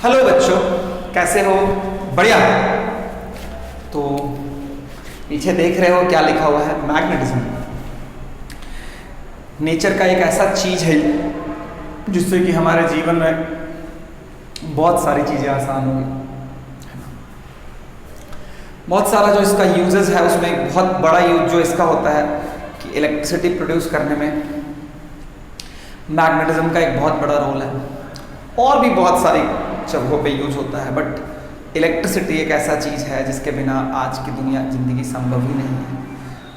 Hello बच्चों, कैसे हो? बढ़िया। तो पीछे देख रहे हो क्या लिखा हुआ है? मैग्नेटिज्म। नेचर का एक ऐसा चीज है जिससे कि हमारे जीवन में बहुत सारी चीजें आसान होंगी। बहुत सारा जो इसका यूजेस है उसमें एक बहुत बड़ा यूज जो इसका होता है कि इलेक्ट्रिसिटी प्रोड्यूस करने में मैग्नेटिज्म का एक बहुत बड़ा रोल है। और भी बहुत सारी जगहों पे यूज होता है, बट इलेक्ट्रिसिटी एक ऐसा चीज़ है जिसके बिना आज की दुनिया ज़िंदगी संभव ही नहीं है।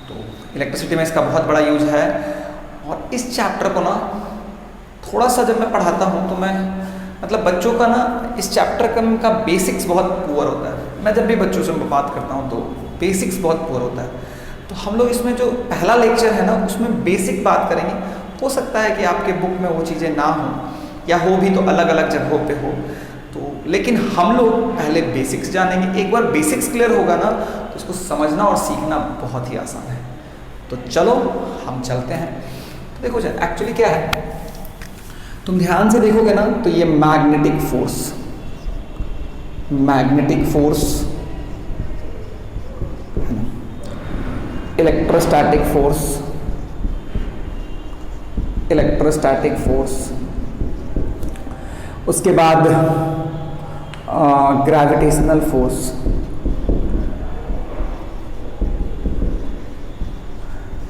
तो इलेक्ट्रिसिटी में इसका बहुत बड़ा यूज है। और इस चैप्टर को ना थोड़ा सा जब मैं पढ़ाता हूँ तो मैं मतलब बच्चों का ना इस चैप्टर का बेसिक्स बहुत पुअर होता है। मैं जब भी बच्चों से बात करता हूँ तो बेसिक्स बहुत पुअर होता है। तो हम लोग इसमें जो पहला लेक्चर है ना उसमें बेसिक बात करेंगे। हो सकता है कि आपके बुक में वो चीज़ें ना हो या हो भी तो अलग अलग जगहों पे हो, तो लेकिन हम लोग पहले बेसिक्स जानेंगे। एक बार बेसिक्स क्लियर होगा ना तो इसको समझना और सीखना बहुत ही आसान है। तो चलो हम चलते हैं। तो देखो एक्चुअली क्या है, तुम ध्यान से देखोगे ना तो ये मैग्नेटिक फोर्स है ना, इलेक्ट्रोस्टैटिक फोर्स, उसके बाद ग्रेविटेशनल फोर्स,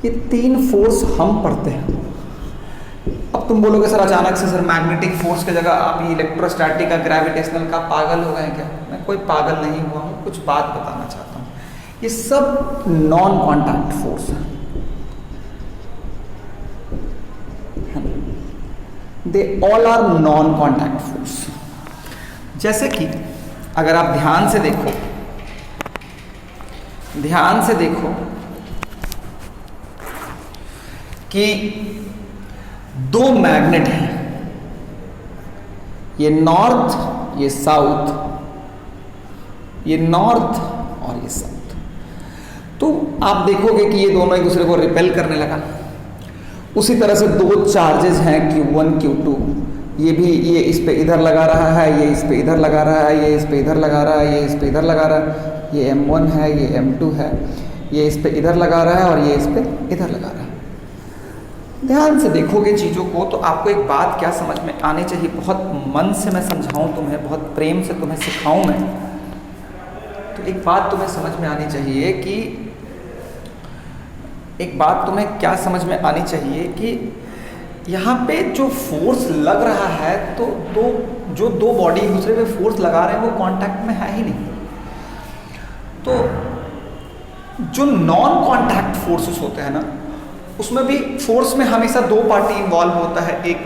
ये तीन फोर्स हम पढ़ते हैं। अब तुम बोलोगे सर अचानक से सर मैग्नेटिक फोर्स की जगह आप ये इलेक्ट्रोस्टैटिक का ग्रेविटेशनल का पागल हो गए क्या? मैं कोई पागल नहीं हुआ हूँ, कुछ बात बताना चाहता हूँ। ये सब नॉन कॉन्टैक्ट फोर्स है। They all are non contact force. जैसे कि अगर आप ध्यान से देखो कि दो मैग्नेट हैं, ये नॉर्थ ये साउथ, ये नॉर्थ और ये साउथ। तो आप देखोगे कि ये दोनों एक दूसरे को रिपेल करने लगा। उसी तरह से दो चार्जेस हैं Q1 Q2, ये इस पे इधर लगा रहा है, ये इस पे इधर लगा रहा है, ये इस पे इधर लगा रहा है, ये इस पे इधर लगा रहा है। ये M1 है, ये M2 है, ये इस पे इधर लगा रहा है और ये इस पे इधर लगा रहा है। ध्यान से देखोगे चीज़ों को तो आपको एक बात क्या समझ में आनी चाहिए। बहुत मन से मैं समझाऊं तुम्हें, बहुत प्रेम से तुम्हें सिखाऊं मैं, तो एक बात तुम्हें समझ में आनी चाहिए कि एक बात तुम्हें क्या समझ में आनी चाहिए कि यहाँ पे जो फोर्स लग रहा है तो दो बॉडी एक दूसरे पे फोर्स लगा रहे हैं वो कांटेक्ट में है ही नहीं। तो जो नॉन कांटेक्ट फोर्सेस होते हैं ना उसमें भी फोर्स में हमेशा दो पार्टी इन्वॉल्व होता है, एक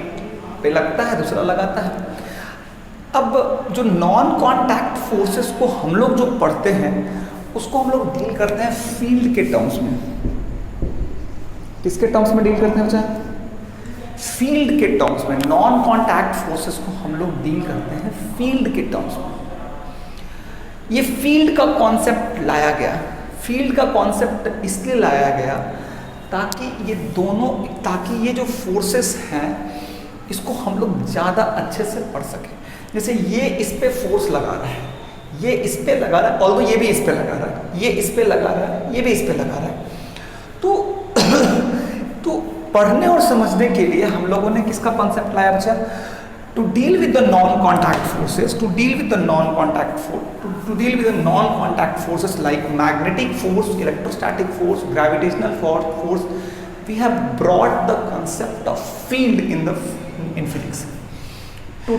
पे लगता है दूसरा लगाता है। अब जो नॉन कांटेक्ट फोर्सेस को हम लोग जो पढ़ते हैं उसको हम लोग डील करते हैं फील्ड के टर्म्स में। किसके टर्म्स में डील करते हैं बच्चा? फील्ड के टर्म्स में। नॉन कांटेक्ट फोर्सेस को हम लोग डील करते हैं फील्ड के टर्म्स में। ये फील्ड का कॉन्सेप्ट लाया गया, फील्ड का कॉन्सेप्ट इसलिए लाया गया ताकि ये जो फोर्सेस हैं इसको हम लोग ज़्यादा अच्छे से पढ़ सकें। जैसे ये इस पे फोर्स लगा रहा है, ये इस पे लगा रहा है, और ये भी इस पे लगा रहा है, ये इस पे लगा रहा है, ये भी इस पे लगा रहा है। तो पढ़ने और समझने के लिए हम लोगों ने किसका कॉन्सेप्ट लाया बच्चा? To deal with the non contact forces, to deal with the non contact forces like magnetic force, electrostatic force, gravitational force, we have brought the concept of field in physics to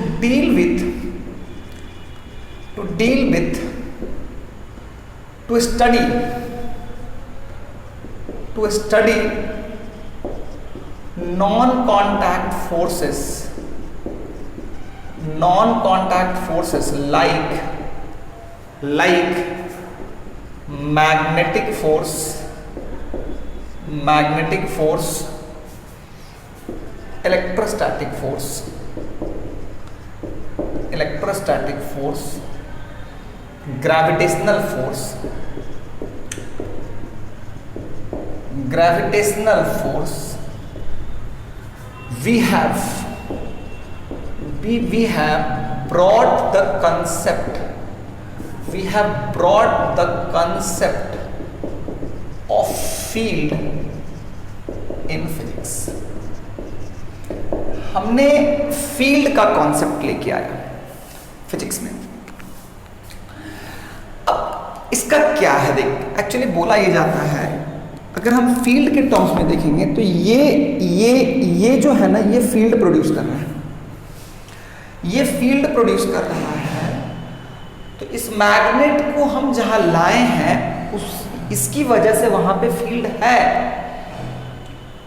study non-contact forces like magnetic force, electrostatic force, gravitational force, we have brought the concept, we have brought the concept of field in physics. हमने field का concept लेके आया physics में. अब इसका क्या है, देख एक्चुअली बोला ये जाता है, अगर हम फील्ड के टर्म्स में देखेंगे तो ये जो है ना, ये फील्ड प्रोड्यूस कर रहा है, ये फील्ड प्रोड्यूस कर रहा है. तो इस मैग्नेट को हम जहां लाए हैं इसकी वजह से वहां पे फील्ड है,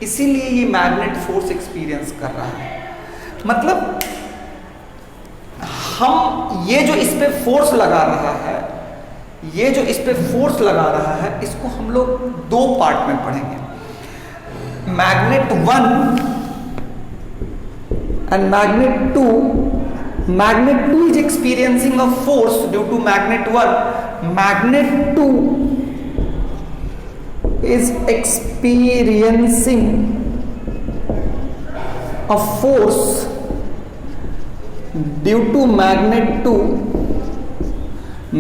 इसीलिए ये मैग्नेट फोर्स एक्सपीरियंस कर रहा है. मतलब हम ये जो इस पे फोर्स लगा रहा है, ये जो इस पे फोर्स लगा रहा है, इसको हम लोग दो पार्ट में पढ़ेंगे. Magnet 1 and magnet 2. Magnet 2 is experiencing a force due to magnet 1. Magnet 2 is experiencing a force due to magnet 2.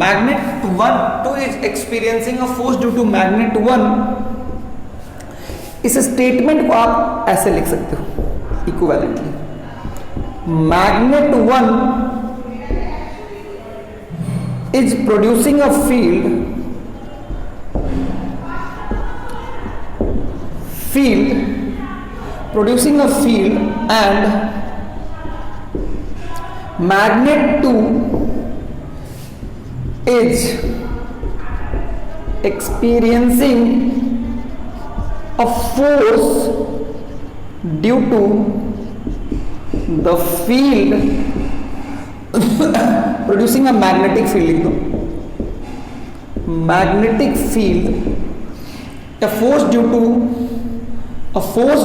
Magnet 2 is experiencing a force due to magnet 1. इस स्टेटमेंट को आप ऐसे लिख सकते हो equivalently. Magnet 1 is producing a field producing a field, and magnet 2 is experiencing a force due to the field producing a magnetic field. Magnetic field, a force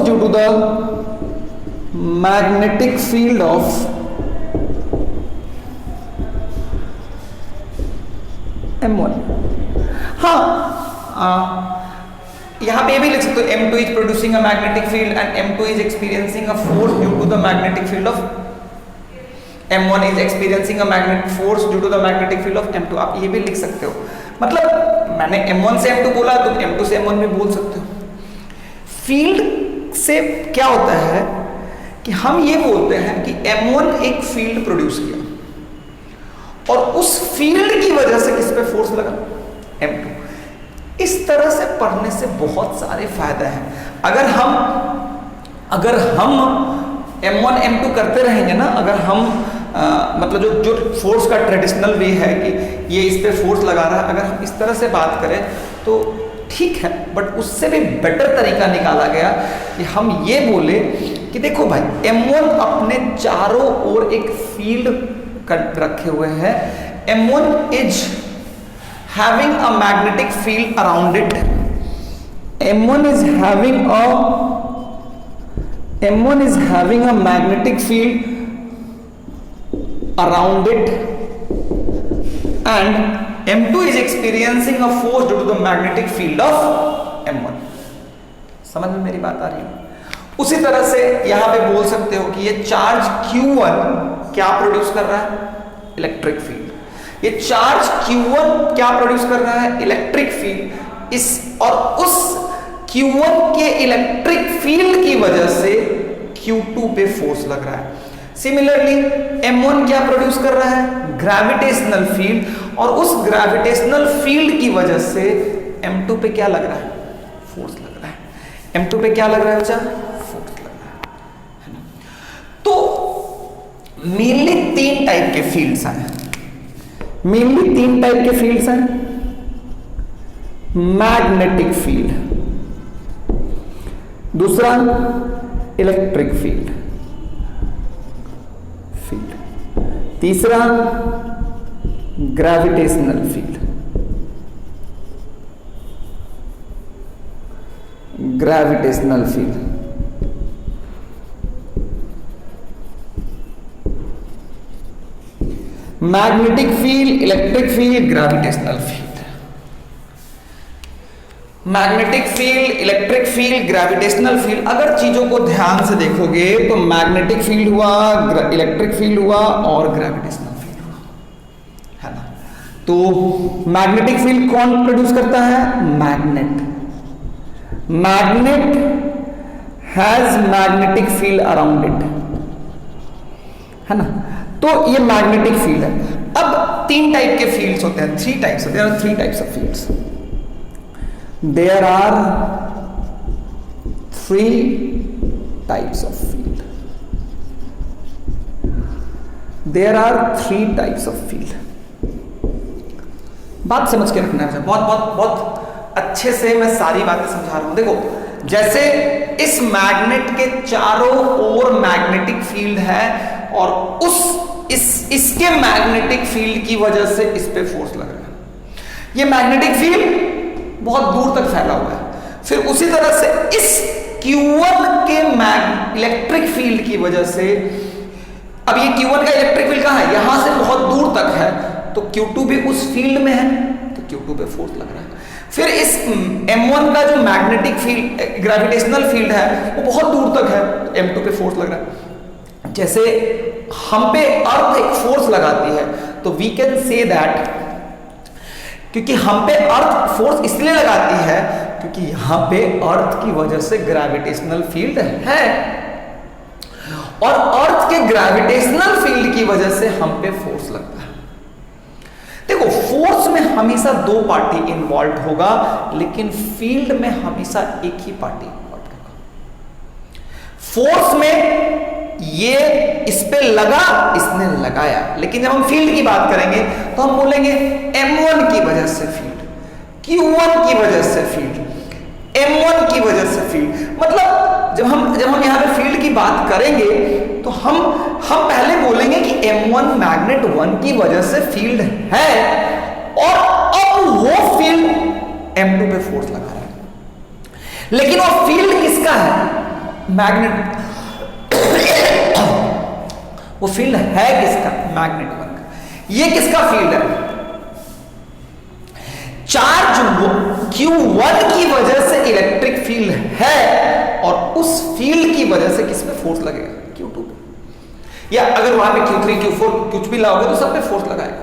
due to the magnetic field of M1. हाँ, यहाँ पे ये भी लिख सकते हो, M2 is producing a magnetic field and M2 is experiencing a force due to the magnetic field of M1 is experiencing a magnetic force due to the magnetic field of M2. आप ये भी लिख सकते हो. मतलब मैंने M1 से M2 बोला, तो M2 से M1 भी बोल सकते हो. फील्ड से क्या होता है कि हम ये बोलते हैं कि M1 एक फील्ड प्रोड्यूस किया और उस फील्ड की वजह से किस पे फोर्स लगा, M2. इस तरह से पढ़ने से बहुत सारे फायदे हैं. अगर हम M1 M2 करते रहेंगे ना, अगर हम मतलब जो फोर्स का ट्रेडिशनल वे है कि ये इस पे फोर्स लगा रहा है, अगर हम इस तरह से बात करें तो ठीक है, बट उससे भी बेटर तरीका निकाला गया कि हम ये बोले कि देखो भाई, M1 अपने चारों ओर एक फील्ड रखे हुए हैं. M1 is having a magnetic field around it. M1 is having a magnetic field around it, and M2 is experiencing a force due to the magnetic field of M1. समझ में मेरी बात आ रही है? उसी तरह से यहां पे बोल सकते हो कि ये चार्ज Q1 क्या प्रोड्यूस कर रहा है, इलेक्ट्रिक फील्ड. ये चार्ज Q1 क्या प्रोड्यूस कर रहा है, इलेक्ट्रिक फील्ड. इस और उस Q1 के इलेक्ट्रिक फील्ड की वजह से Q2 पे फोर्स लग रहा है. सिमिलरली M1 क्या प्रोड्यूस कर रहा है, ग्रेविटेशनल फील्ड, और उस ग्रेविटेशनल फील्ड की वजह से M2 पे क्या लग रहा है, फोर्स लग रहा है. M2 पे क्या लग रहा है बच्चा, फोर्स लग रहा है ना. तो मेनली तीन टाइप के फील्ड्स हैं. मैग्नेटिक फील्ड, दूसरा इलेक्ट्रिक फील्ड, तीसरा gravitational field. Magnetic field, electric field, gravitational field. Magnetic field, electric field, gravitational field, अगर चीजों को ध्यान से देखोगे तो मैग्नेटिक फील्ड हुआ, इलेक्ट्रिक फील्ड हुआ और ग्रेविटेशनल फील्ड हुआ, है ना। तो मैग्नेटिक फील्ड कौन प्रोड्यूस करता है? Magnet. Magnet has magnetic field around it, है ना। तो ये मैग्नेटिक फील्ड है। अब तीन टाइप के फील्ड्स होते हैं, three types, there are three types of fields. There are three types of field. There are three types of field. बात समझ के रखना है, बहुत बहुत बहुत अच्छे से मैं सारी बातें समझा रहा हूं। देखो, जैसे इस मैग्नेट के चारों ओर मैग्नेटिक फील्ड है और इसके मैग्नेटिक फील्ड की वजह से इस पे फोर्स लग रहा है। ये मैग्नेटिक फील्ड बहुत दूर तक फैला हुआ है। फिर उसी तरह से इस Q1 के इलेक्ट्रिक फील्ड की वजह से, अब ये Q1 का इलेक्ट्रिक फील्ड कहां है? यहां से बहुत दूर तक है, तो Q2 भी उस फील्ड में है, तो Q2 पे फोर्स लग रहा है। फिर इस M1 का जो मैग्नेटिक फील्ड, ग्रेविटेशनल फील्ड है, वो बहुत दूर तक है, तो M2 पे फोर्स लग रहा है। जैसे हम पे अर्थ एक फोर्स लगाती है, तो वी कैन से दैट, क्योंकि हम पे अर्थ फोर्स इसलिए लगाती है क्योंकि यहां पे अर्थ की वजह से ग्रेविटेशनल फील्ड है, और अर्थ के ग्रेविटेशनल फील्ड की वजह से हम पे फोर्स लगता है। देखो, फोर्स में हमेशा दो पार्टी इन्वॉल्व होगा, लेकिन फील्ड में हमेशा एक ही पार्टी इन्वॉल्व होगा। फोर्स में ये इस पे लगा, इसने लगाया, लेकिन जब हम फील्ड की बात करेंगे तो हम बोलेंगे M1 की वजह से फील्ड, Q1 की वजह से फील्ड, M1 की वजह से फील्ड। मतलब जब हम यहाँ पे फील्ड की बात करेंगे तो हम पहले बोलेंगे कि M1 मैग्नेट 1 की वजह से फील्ड है, और अब वो फील्ड M2 पे फोर्स लगा रहा है। लेकिन वो फील्ड किसका है? मैग्नेट। वो फील्ड है किसका? मैग्नेट 1 का। ये किसका फील्ड है? चार्ज Q1 की वजह से इलेक्ट्रिक फील्ड है, और उस फील्ड की वजह से किस पे फोर्स लगेगा? Q2 पे। या अगर वहां पे Q3, Q4 कुछ भी लाओगे तो सब पे फोर्स लगाएगा।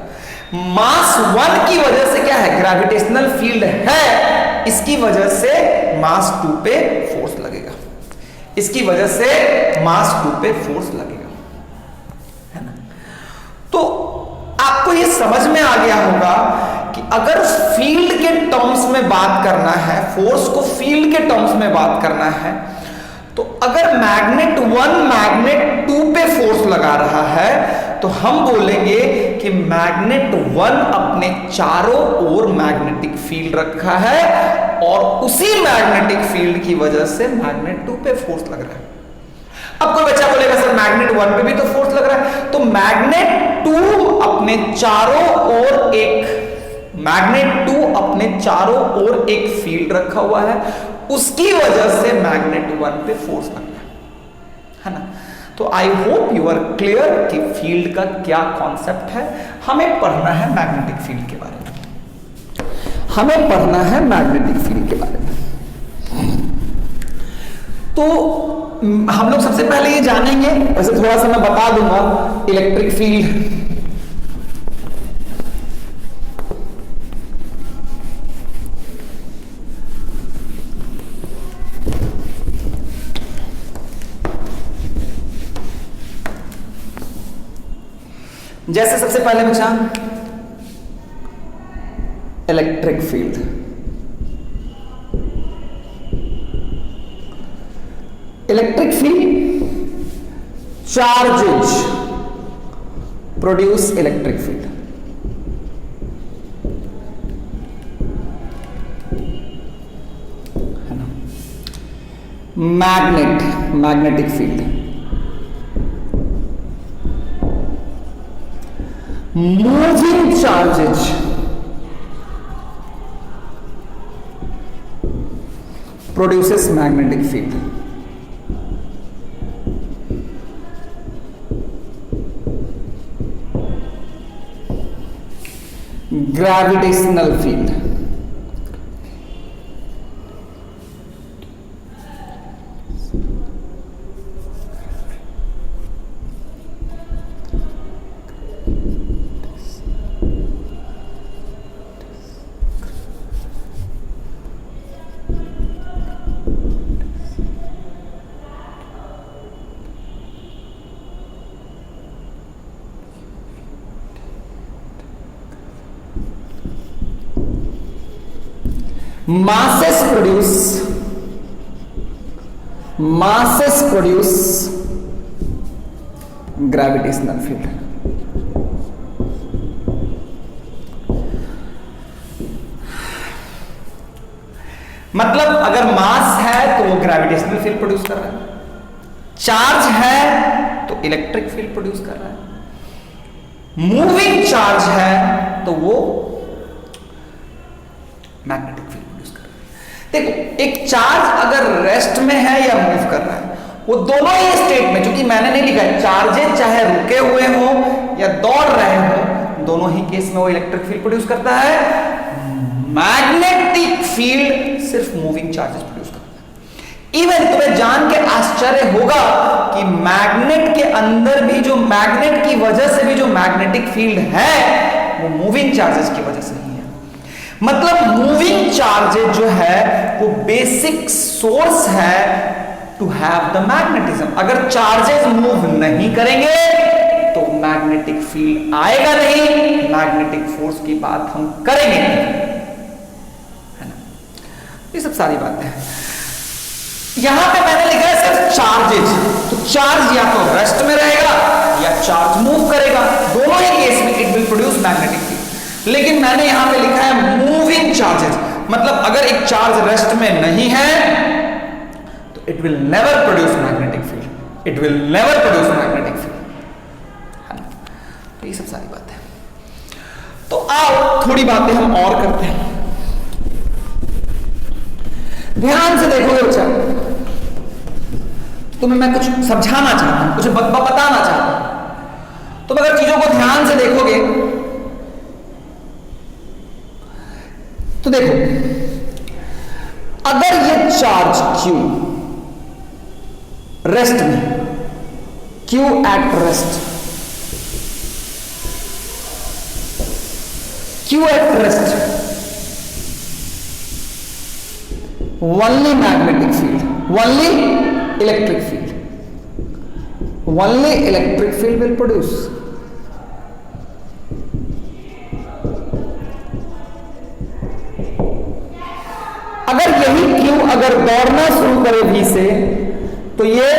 मास 1 की वजह से क्या है? ग्रेविटेशनल फील्ड है, इसकी वजह से मास 2 पे फोर्स लगेगा, इसकी वजह से मास 2 पे फोर्स लगेगा, है ना। तो आपको ये समझ में आ गया होगा कि अगर फील्ड के टर्म्स में बात करना है, फोर्स को फील्ड के टर्म्स में बात करना है, तो अगर मैग्नेट 1 मैग्नेट 2 पे फोर्स लगा रहा है, तो हम बोलेंगे कि मैग्नेट 1 अपने चारों ओर मैग्नेटिक फील्ड रखा है, और उसी मैग्नेटिक फील्ड की वजह से मैग्नेट 2 पे फोर्स लग रहा है। अब कोई बच्चा बोलेगा सर मैग्नेट 1 पे भी तो फोर्स लग रहा है, तो मैग्नेट 2 अपने चारों ओर एक फील्ड रखा हुआ है, उसकी वजह से मैग्नेट 1 पे फोर्स लग रहा है ना। तो I hope you are clear कि फील्ड का क्या कॉन्सेप्ट है। हमें पढ़ना है मैग्नेटिक फील्ड के बारे में, हमें पढ़ना है मैग्नेटिक फील्ड के बारे में। तो हम लोग सबसे पहले ये जानेंगे, वैसे थोड़ा सा मैं बता दूंगा, इलेक्ट्रिक फील्ड जैसे सबसे पहले बचा electric field. Electric field, charges produce electric field. है ना। Magnetic field, moving charges produces magnetic field. Gravitational field, masses produce gravitational field. मतलब अगर मास है तो वो ग्रेविटेशनल फील्ड प्रोड्यूस कर रहा है, चार्ज है तो इलेक्ट्रिक फील्ड प्रोड्यूस कर रहा है, मूविंग चार्ज है तो वो मैग्नेटिक फील्ड प्रोड्यूस कर रहा है। देखो, एक चार्ज अगर रेस्ट में है या मूव कर रहा है, वो दोनों ही स्टेट में, क्योंकि मैंने नहीं लिखा है, चार्जेस चाहे रुके हुए हो या दौड़ रहे हो, दोनों ही केस में वो इलेक्ट्रिक फील्ड प्रोड्यूस करता है। मैग्नेटिक फील्ड सिर्फ मूविंग चार्जेस प्रोड्यूस करता है। इवन तुम्हें जान के आश्चर्य होगा कि मैग्नेट के अंदर भी जो मैग्नेट की वजह से भी जो मैग्नेटिक फील्ड है वो मूविंग चार्जेस की वजह से नहीं है। मतलब मूविंग चार्जेस जो है वो बेसिक सोर्स है टू हैव द मैग्नेटिज्म। अगर चार्जेस मूव नहीं करेंगे तो मैग्नेटिक फील्ड आएगा नहीं, मैग्नेटिक फोर्स की बात हम करेंगे नहीं, है ना। ये सब सारी बातें हैं। यहां पे मैंने लिखा है सिर्फ चार्जेस, तो चार्ज या तो रेस्ट में रहेगा या चार्ज मूव करेगा, दोनों ही केस में it will produce magnetic field. लेकिन मैंने यहां पे लिखा है मूविंग चार्जेस, मतलब अगर एक चार्ज रेस्ट में नहीं है तो it will never produce magnetic field, it will never produce magnetic field, है ना। तो ये सब सारी बातें। तो आओ थोड़ी बातें हम और करते हैं। ध्यान से देखोगे बच्चा, तुम्हें मैं कुछ समझाना चाहता हूं, कुछ बताना चाहता हूं। तुम अगर चीजों को ध्यान से देखोगे तो देखो, अगर ये चार्ज Q रेस्ट में, Q at rest, Q at rest, only magnetic field, only electric field, only electric field will produce. अगर यही क्यू अगर दौड़ना शुरू करे V से तो ये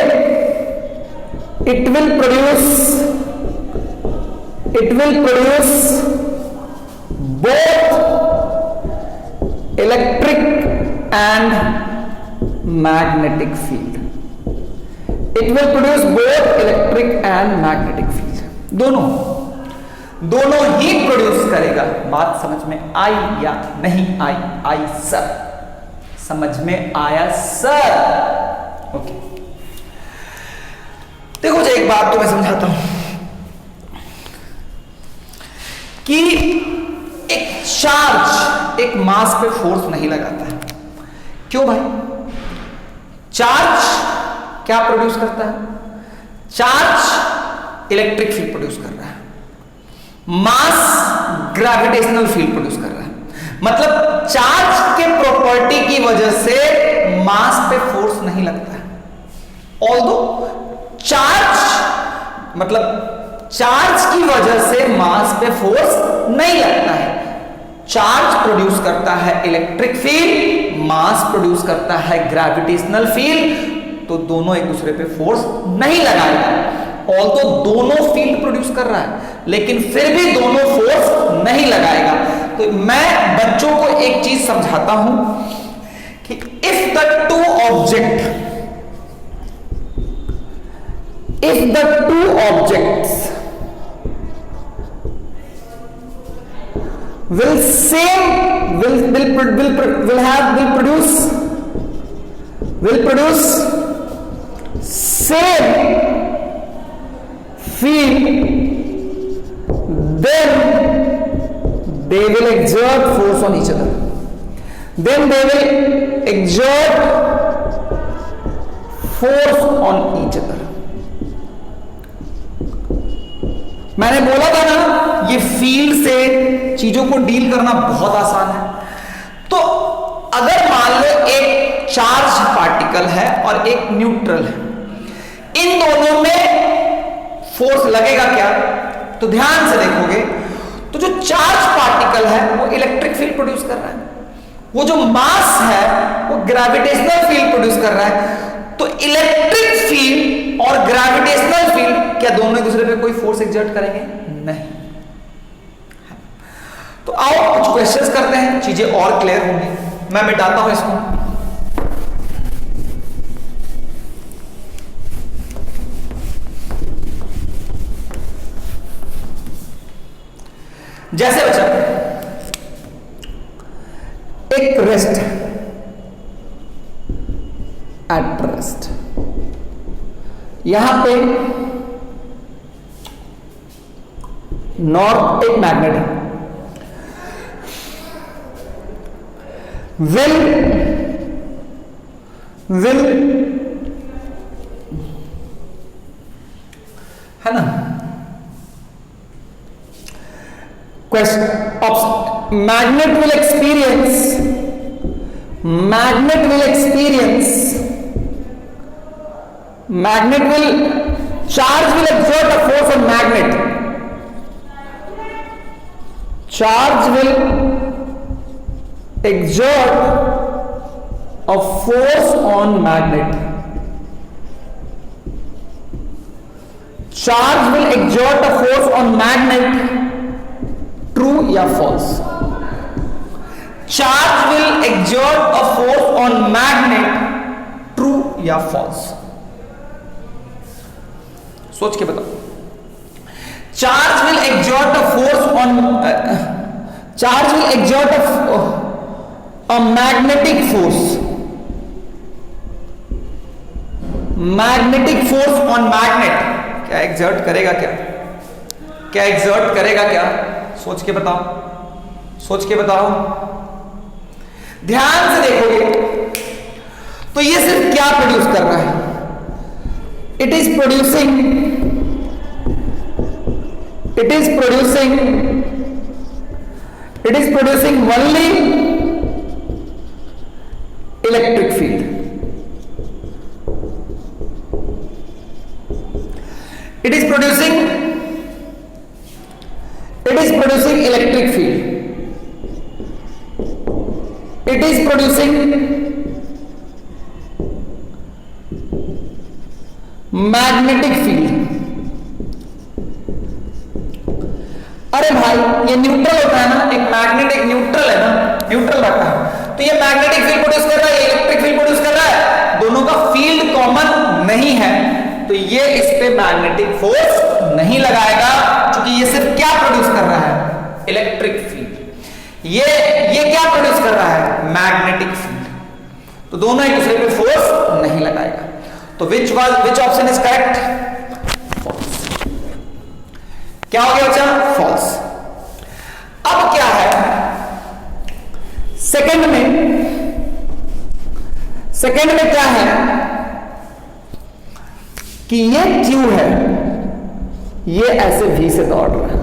it will produce both electric and magnetic field. It will produce both electric and magnetic field. दोनों ही प्रोड्यूस करेगा। बात समझ में आई या नहीं आई? आई सर, समझ में आया सर? ओके, देखो जी, एक बात तो मैं समझाता हूं कि एक चार्ज एक मास पे फोर्स नहीं लगाता है। क्यों भाई? चार्ज क्या प्रोड्यूस करता है? चार्ज इलेक्ट्रिक फील्ड प्रोड्यूस कर रहा है, मास ग्रेविटेशनल फील्ड प्रोड्यूस कर रहा है। मतलब चार्ज के प्रॉपर्टी की वजह से मास पे फोर्स नहीं लगता है। ऑल्दो चार्ज मतलब चार्ज की वजह से मास पे फोर्स नहीं लगता है। चार्ज प्रोड्यूस करता है इलेक्ट्रिक फील्ड, मास प्रोड्यूस करता है ग्रेविटेशनल फील्ड, तो दोनों एक दूसरे पे फोर्स नहीं लगाएगा। ऑल्दो दोनों फील्ड प्रोड्यूस कर रहा है, लेकिन फिर भी दोनों फोर्स नहीं लगाएगा। तो मैं बच्चों को एक चीज समझाता हूं कि if the two objects will produce same field, then they will exert force on each other. Then they will exert force on each other. मैंने बोला था ना, ये फील्ड से चीजों को डील करना बहुत आसान है। तो अगर मान लो एक चार्ज पार्टिकल है और एक न्यूट्रल है, इन दोनों में फोर्स लगेगा क्या? तो ध्यान से देखोगे तो जो चार्ज पार्टिकल है वो इलेक्ट्रिक फील्ड प्रोड्यूस कर रहा है, वो जो मास है वो ग्रेविटेशनल फील्ड प्रोड्यूस कर रहा है। तो इलेक्ट्रिक फील्ड और ग्रेविटेशनल फील्ड क्या दोनों एक दूसरे पे कोई फोर्स एक्सर्ट करेंगे? नहीं। तो आओ कुछ क्वेश्चंस करते हैं, चीजें और क्लियर होंगी। मैं मिटाता हूं इसको। जैसे बच्चा एक रेस्ट एट रेस्ट, यहां पे नॉर्थ एक मैग्नेट है, विल है ना, magnet will charge will exert a force on magnet. Charge will exert a force on magnet. Charge will exert a force on magnet. True या false? Charge will exert a force on magnet. True या false? सोच के बताओ। Charge will exert a force on charge will exert a magnetic force. Magnetic force on magnet क्या exert करेगा? क्या exert करेगा? क्या सोच के बताओ, सोच के बताओ। ध्यान से देखोगे तो ये सिर्फ क्या प्रोड्यूस कर रहा है? It is producing only electric field. It is producing electric field. It is producing magnetic field. अरे भाई ये न्यूट्रल होता है ना, एक मैग्नेट एक न्यूट्रल है ना, न्यूट्रल रखा है, तो ये मैग्नेटिक फील्ड प्रोड्यूस कर रहा है, इलेक्ट्रिक फील्ड प्रोड्यूस कर रहा है, दोनों का फील्ड कॉमन नहीं है, तो ये इस पे मैग्नेटिक फोर्स नहीं लगाएगा, क्योंकि ये सिर्फ क्या प्रोड्यूस कर रहा है? Electric field. ये क्या प्रोड्यूस कर रहा है? Magnetic field. तो दोनों एक दूसरे पे फोर्स नहीं लगाएगा। तो which option is correct? False. क्या हो गया बच्चा? फॉल्स। अब क्या है सेकंड में क्या है कि ये क्यू है, ये ऐसे भी से दौड़ रहा है,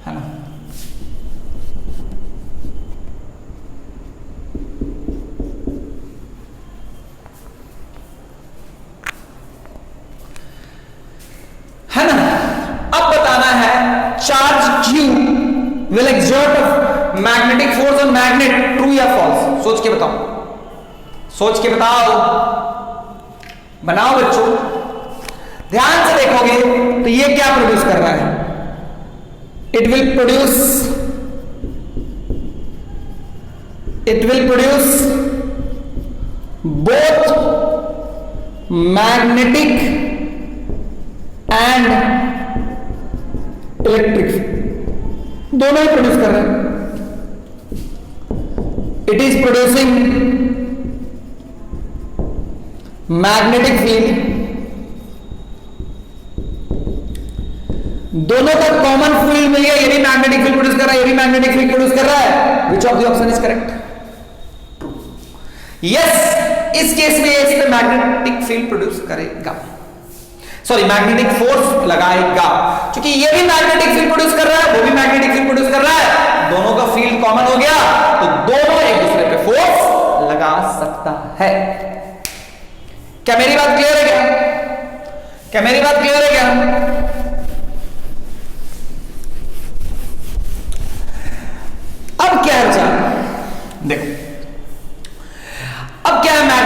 ना? है ना? अब बताना है charge Q will exert magnetic force on magnet. True या फॉल्स? सोच के बताओ, सोच के बताओ, बनाओ बच्चों। ध्यान से देखोगे तो ये क्या प्रोड्यूस कर रहा है? It will produce both magnetic and electric, दोनों ही प्रोड्यूस कर रहे हैं। It is producing magnetic field, दोनों का कॉमन फील्ड मिल गया, ये भी मैग्नेटिक फील्ड प्रोड्यूस कर रहा है, ये भी मैग्नेटिक फील्ड प्रोड्यूस कर रहा है। Which of the option is correct? Yes, इस केस में इस पे मैग्नेटिक फील्ड प्रोड्यूस करेगा, सॉरी मैग्नेटिक फोर्स लगाएगा, क्योंकि ये भी मैग्नेटिक फील्ड प्रोड्यूस कर रहा है, वो भी मैग्नेटिक फील्ड प्रोड्यूस कर रहा है, दोनों का फील्ड कॉमन हो गया, तो दोनों एक दूसरे पे फोर्स लगा सकता है। क्या मेरी बात क्लियर है? क्या मेरी बात क्लियर है? क्या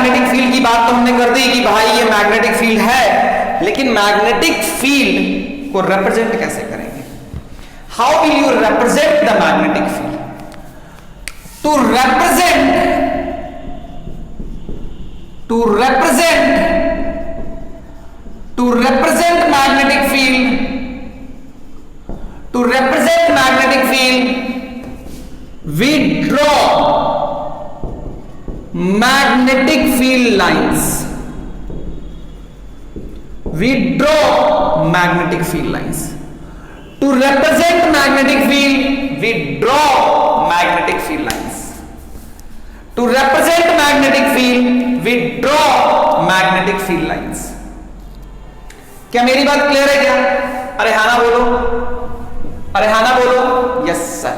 मैग्नेटिक फील्ड की बात तो हमने कर दी कि भाई ये मैग्नेटिक फील्ड है, लेकिन मैग्नेटिक फील्ड को रिप्रेजेंट कैसे करेंगे? How will you represent the magnetic field? To represent magnetic field, we draw magnetic field lines. To represent magnetic field, we draw magnetic field lines. क्या मेरी बात क्लियर है क्या? अरे हाँ ना बोलो, yes sir.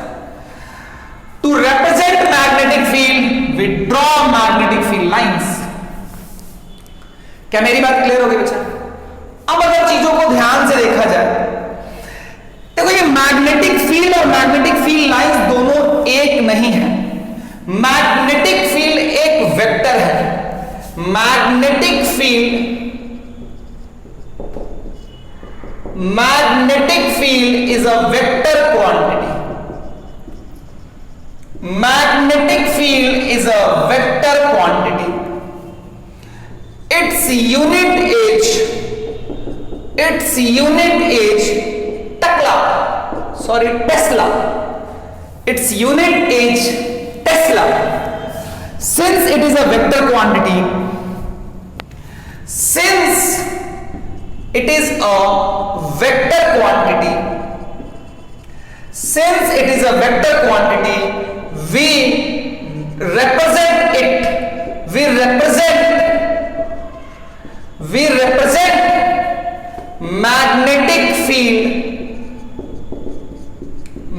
To represent magnetic field we draw magnetic field lines. क्या मेरी बात क्लियर हो गई बच्चा? अब अगर चीजों को ध्यान से देखा जाए, देखो ये मैग्नेटिक फील्ड और मैग्नेटिक फील्ड लाइंस दोनों एक नहीं है। मैग्नेटिक फील्ड एक वेक्टर है। Magnetic field is a vector quantity. Magnetic field is a vector quantity. Its unit age Tesla. Its unit age Tesla. Since it is a vector quantity, we represent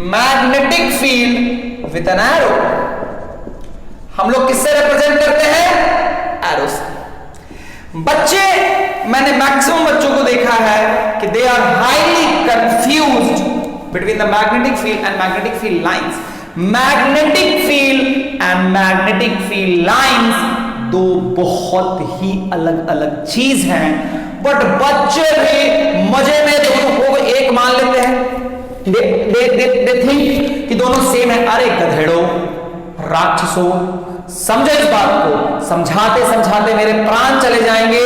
magnetic field with an arrow. हम लोग किससे represent करते हैं? Arrow से। बच्चे, मैंने maximum बच्चों को देखा है कि they are highly confused between the magnetic field and magnetic field lines. Magnetic field and magnetic field lines दो बहुत ही अलग अलग चीज हैं, बट बच्चे भी मजे में दोनों को एक मान लेते हैं। दे थिंक कि दोनों सेम है। अरे गधेड़ो, राक्षसों, समझो इस बात को। समझाते समझाते मेरे प्राण चले जाएंगे,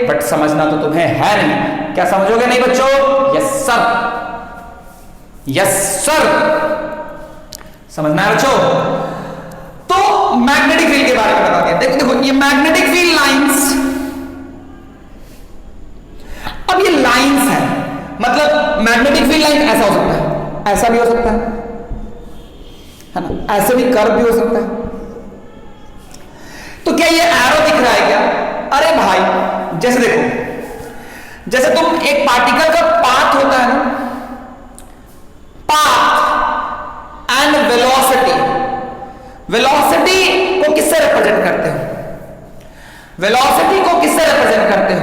बट समझना तो तुम्हें है नहीं। क्या समझोगे नहीं बच्चों? यस सर, समझना है बच्चों? तो मैग्नेटिक फील्ड के बारे में बता दिया। देखो ये मैग्नेटिक फील्ड लाइंस, अब ये लाइंस है, मतलब मैग्नेटिक फील्ड लाइन ऐसा हो सकता है, ऐसा भी हो सकता है ना, ऐसे भी कर्व भी हो सकता है। तो क्या ये एरो दिख रहा है क्या? अरे भाई, जैसे देखो, जैसे तुम एक पार्टिकल का पाथ होता है ना, पाथ एंड वेलोसिटी को किससे रिप्रेजेंट करते हो?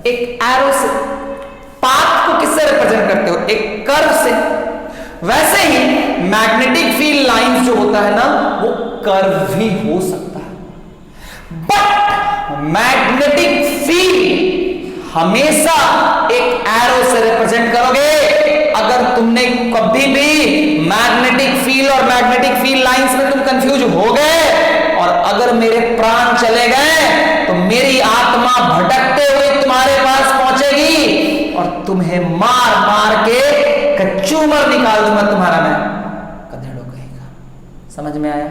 एक एरो से। पाथ को किससे रिप्रेजेंट करते हो? एक कर्व से। वैसे ही मैग्नेटिक फील्ड लाइंस जो होता है ना, वो कर्व भी हो सकता है, बट मैग्नेटिक फील्ड हमेशा एक एरो से रिप्रेजेंट करोगे। अगर तुमने कभी भी मैग्नेटिक फील्ड और मैग्नेटिक फील्ड लाइंस में तुम कंफ्यूज हो गए और अगर मेरे प्राण चले गए तो मेरी आत्मा भटकते हुए तुम्हारे पास पहुंचेगी और तुम्हें मार मार के कचूमर निकाल दूंगा तुम्हारा मैं। गधेड़ो कहेगा। समझ में आया?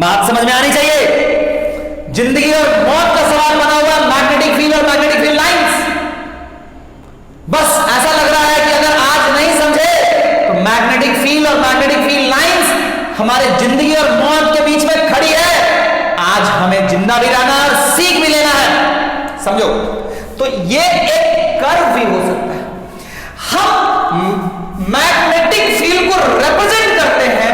बात समझ में आनी चाहिए। जिंदगी और मौत का सवाल बना हुआ मैग्नेटिक फील्ड और मैग्नेटिक फील्ड लाइंस। बस ऐसा लग रहा है कि अगर आज नहीं समझे तो मैग्नेटिक फील्ड और मैग्नेटिक फील्ड लाइंस हमारे जिंदगी और मौत के बीच में खड़ी है। आज हमें जिंदा भी रहना है और सीख भी लेना है, समझो। तो ये एक कर्व भी हो सकता है। हम मैग्नेटिक फील्ड को रिप्रेजेंट करते हैं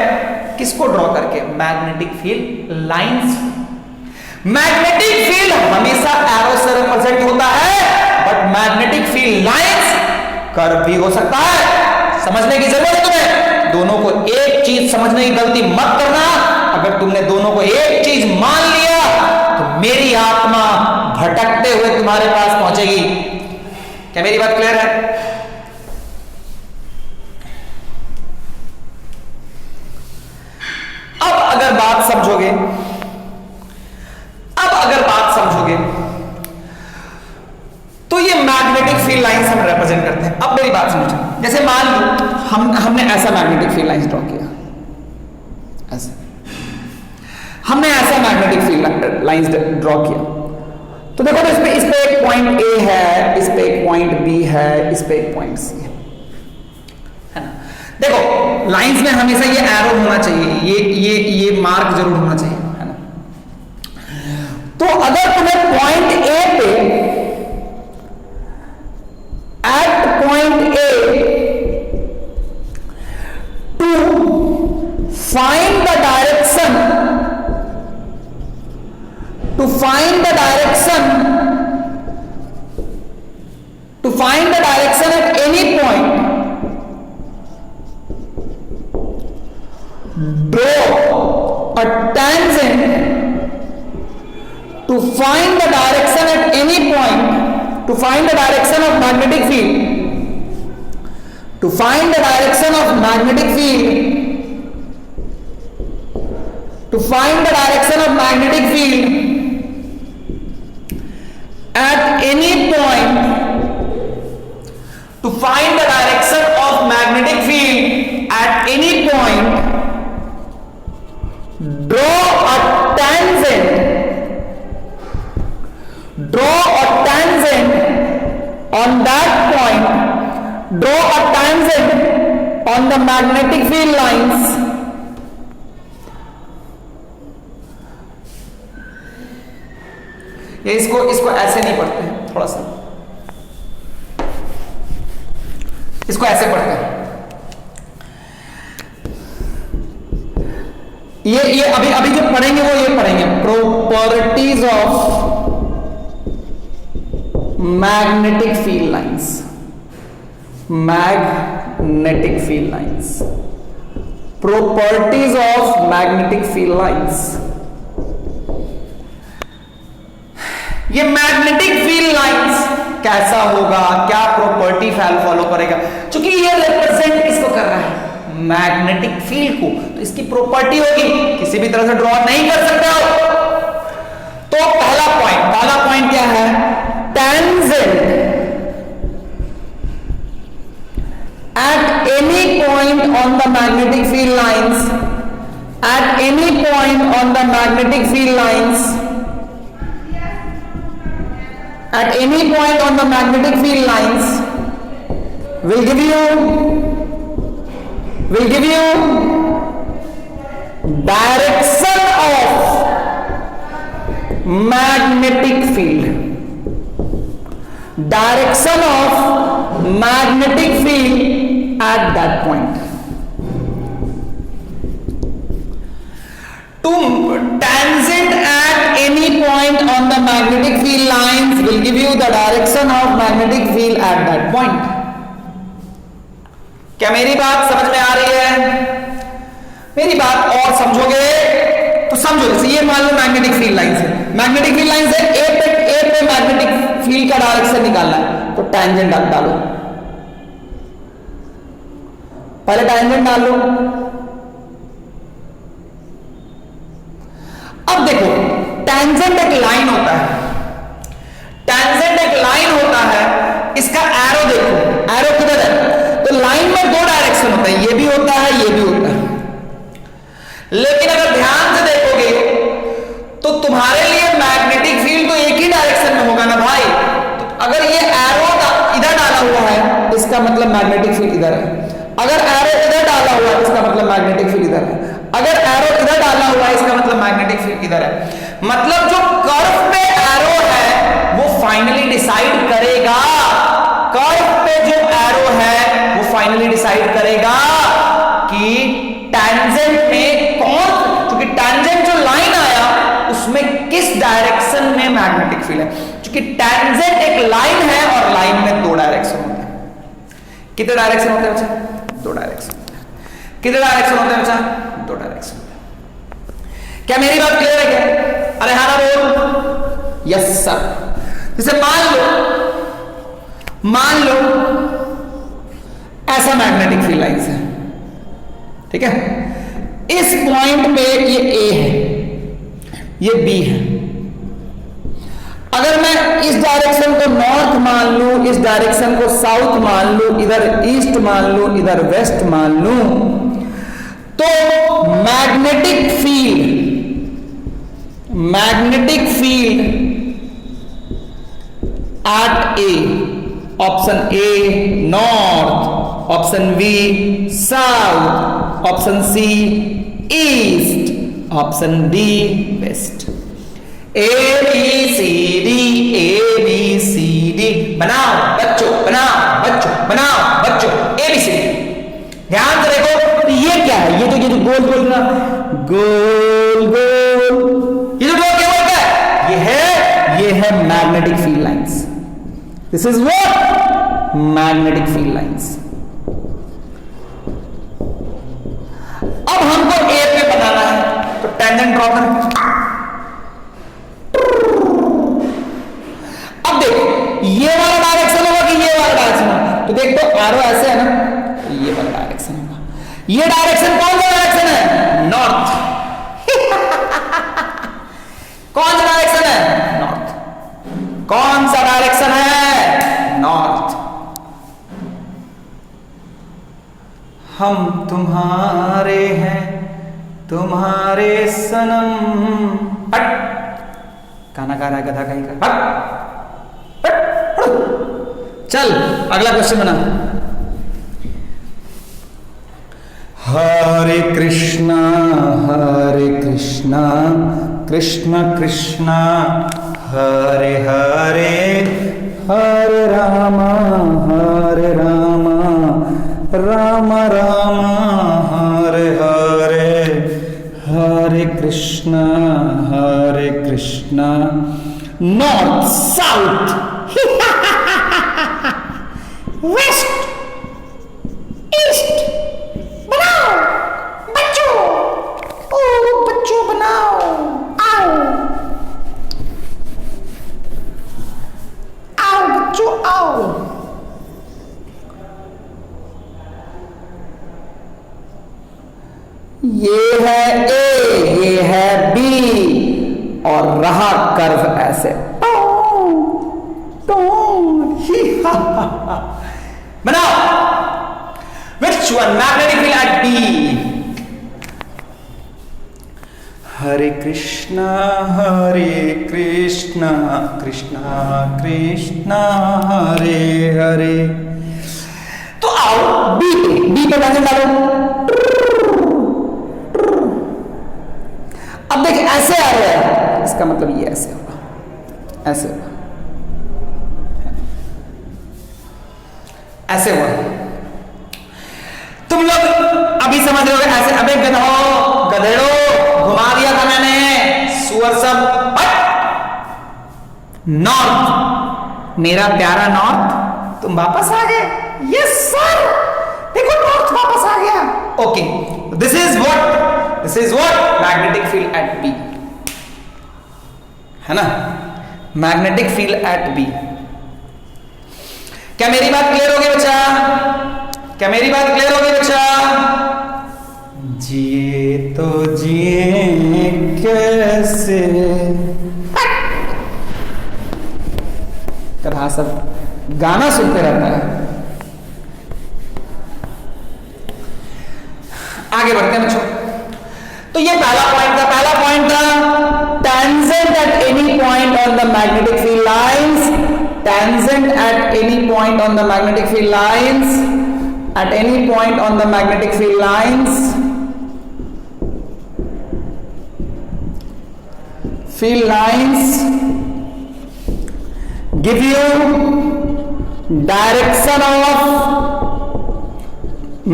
किसको ड्रॉ करके? Magnetic field lines. Magnetic field हमेशा एरो से रिप्रेजेंट होता है, but magnetic field lines curve भी हो सकता है। समझने की जरूरत है तुम्हें। दोनों को एक चीज समझने की गलती मत करना। अगर तुमने दोनों को एक चीज मान लिया तो मेरी आत्मा भटकते हुए तुम्हारे पास पहुंचेगी। क्या मेरी बात क्लियर है? अब अगर बात समझोगे, तो ये मैग्नेटिक फील्ड लाइंस हम रिप्रेजेंट करते हैं। अब मेरी बात समझो, जैसे मान लो हमने ऐसा मैग्नेटिक फील्ड लाइंस ड्रॉ किया, ऐसे हमने ऐसा मैग्नेटिक फील्ड लाइंस ड्रॉ किया, तो देखो तो इस पे एक पॉइंट ए है, इस पे एक पॉइंट बी है, इस पे एक पॉइंट सी है ना। देखो लाइंस में हमेशा ये एरो होना चाहिए, ये मार्क जरूर होना चाहिए, है ना। तो अगर तुम्हें पॉइंट ए पे at point A to find the direction at any point, draw a tangent to find the direction at any point, to find the direction of magnetic field, to find the direction of magnetic field, to find the direction of magnetic field at any point, to find the direction of magnetic field at any point, draw a tangent on that point, draw a tangent on the magnetic field lines ये इसको ऐसे नहीं पढ़ते हैं, थोड़ा सा इसको ऐसे पढ़ते हैं। ये अभी जो पढ़ेंगे वो ये पढ़ेंगे, properties of magnetic field lines, magnetic field lines, properties of magnetic field lines। ये मैग्नेटिक फील्ड लाइंस कैसा होगा, क्या प्रॉपर्टी फॉलो करेगा, क्योंकि ये रिप्रेजेंट किसको कर रहा है, मैग्नेटिक फील्ड को, तो इसकी प्रॉपर्टी होगी, किसी भी तरह से ड्रॉ नहीं कर सकते हो। तो पहला पॉइंट क्या है, tangent at any point on the magnetic field lines, at any point on the magnetic field lines, at any point on the magnetic field lines will give you direction of magnetic field, direction of magnetic field at that point। To tangent at any point on the magnetic field lines will give you the direction of magnetic field at that point। क्या मेरी बात समझ में आ रही है? मेरी बात और समझोगे तो समझो, जैसे ये मान लो मैग्नेटिक फील्ड लाइन है, मैग्नेटिक फील्ड लाइन से ए पे मैग्नेटिक फील्ड का डायरेक्शन निकालना है, तो टैंजेंट डालो, पहले टैंजेंट डाल लो। अब देखो टैंजेंट एक लाइन होता है, टैंजेंट एक लाइन होता है, इसका एरो देखो, एरो किधर है, तो लाइन में दो डायरेक्शन होता है, ये भी होता है, ये भी होता है। लेकिन अगर ध्यान से देखोगे तो तुम्हारे लिए मैग्नेटिक फील्ड तो एक ही डायरेक्शन में होगा ना भाई। तो अगर ये एरो इधर डाला हुआ है, इसका मतलब मैग्नेटिक फील्ड इधर है, अगर एरो इधर डाला हुआ है इसका मतलब मैग्नेटिक फील्ड इधर है, अगर एरो इधर डाला हुआ है इसका मतलब मैग्नेटिक फील्ड इधर है। मतलब जो कर्व पे एरो है वो फाइनली डिसाइड करेगा, कर्व पे जो एरो है वो फाइनली डिसाइड करेगा कि टैंजेंट में कौन, क्योंकि टैंजेंट जो लाइन आया उसमें किस डायरेक्शन में मैग्नेटिक फील्ड है, क्योंकि टैंजेंट एक लाइन है और लाइन में दो डायरेक्शन होते हैं। कितने डायरेक्शन होते हैं बच्चा? दो डायरेक्शन। कितने डायरेक्शन होते हैं बच्चा? दो डायरेक्शन। क्या मेरी बात क्लियर है क्या? अरे हाँ ना बोल। Yes sir. जैसे मान लो ऐसा मैग्नेटिक फील्ड लाइंस है, ठीक है। इस पॉइंट पे ये ए है, ये बी है। अगर मैं इस डायरेक्शन को नॉर्थ मान लूं, इस डायरेक्शन को साउथ मान लूं, इधर ईस्ट मान लूं, इधर वेस्ट मान लूं, तो magnetic field at A, option A north, option B south, option C east, option D west. A B C D बनाओ बच्चों, बनाओ बच्चों, ए बी सी डी। ध्यान से देखो, ये क्या है? ये तो गोल गोल ना, गोल ये जो क्या होता है? ये है magnetic field lines. This is what? Magnetic field lines. अब हमको ए पे बनाना है, तो टेंजेंट ड्रॉ करें। अब देखो ये वाला डायरेक्शन होगा कि ये वाला डायरेक्शन होगा? तो देख, तो आरो ऐसे है ना, ये वाला डायरेक्शन होगा। ये डायरेक्शन कौन सा डायरेक्शन है? नॉर्थ। कौन सा डायरेक्शन है? नॉर्थ। कौन सा डायरेक्शन है? नॉर्थ। हम तुम्हारे हैं, तुम्हारे सनम। हट, गाना गा रहा है गधा कहीं का। चल अगला क्वेश्चन बना। Hare Krishna Krishna Krishna Hare Hare, Hare Ram Ram Ram Hare Hare, Hare Krishna north south west east. बनाओ बच्चों, ओ बच्चों बनाओ, आओ बच्चों आओ। ये है ए, ये है बी, और रहा कर्व ऐसे। बनाओ which one magnetic field at B? हरे कृष्णा कृष्णा कृष्णा हरे हरे। तो आओ बी पे डायरेक्शन डालो। अब देख ऐसे आ रहा है, इसका मतलब ये ऐसे होगा, ऐसे होगा, ऐसे हुआ। तुम लोग अभी समझ रहे हो ऐसे। अबे गधेड़ो घुमा दिया था मैंने, सुअर सब। नॉर्थ, मेरा प्यारा नॉर्थ, तुम वापस आ गए। यस सर, देखो नॉर्थ वापस आ गया। Okay, this is what magnetic field at B, है ना? Magnetic field at B. क्या मेरी बात क्लियर होगी बच्चा? क्या मेरी बात क्लियर होगी बच्चा? जिए तो जिए कैसे, कथा सब गाना सुनते रहता है। आगे बढ़ते हैं बच्चों। तो ये पहला पॉइंट था tangent at any point on the magnetic field lines, tangent at any point on the magnetic field lines, at any point on the magnetic field lines, field lines give you direction of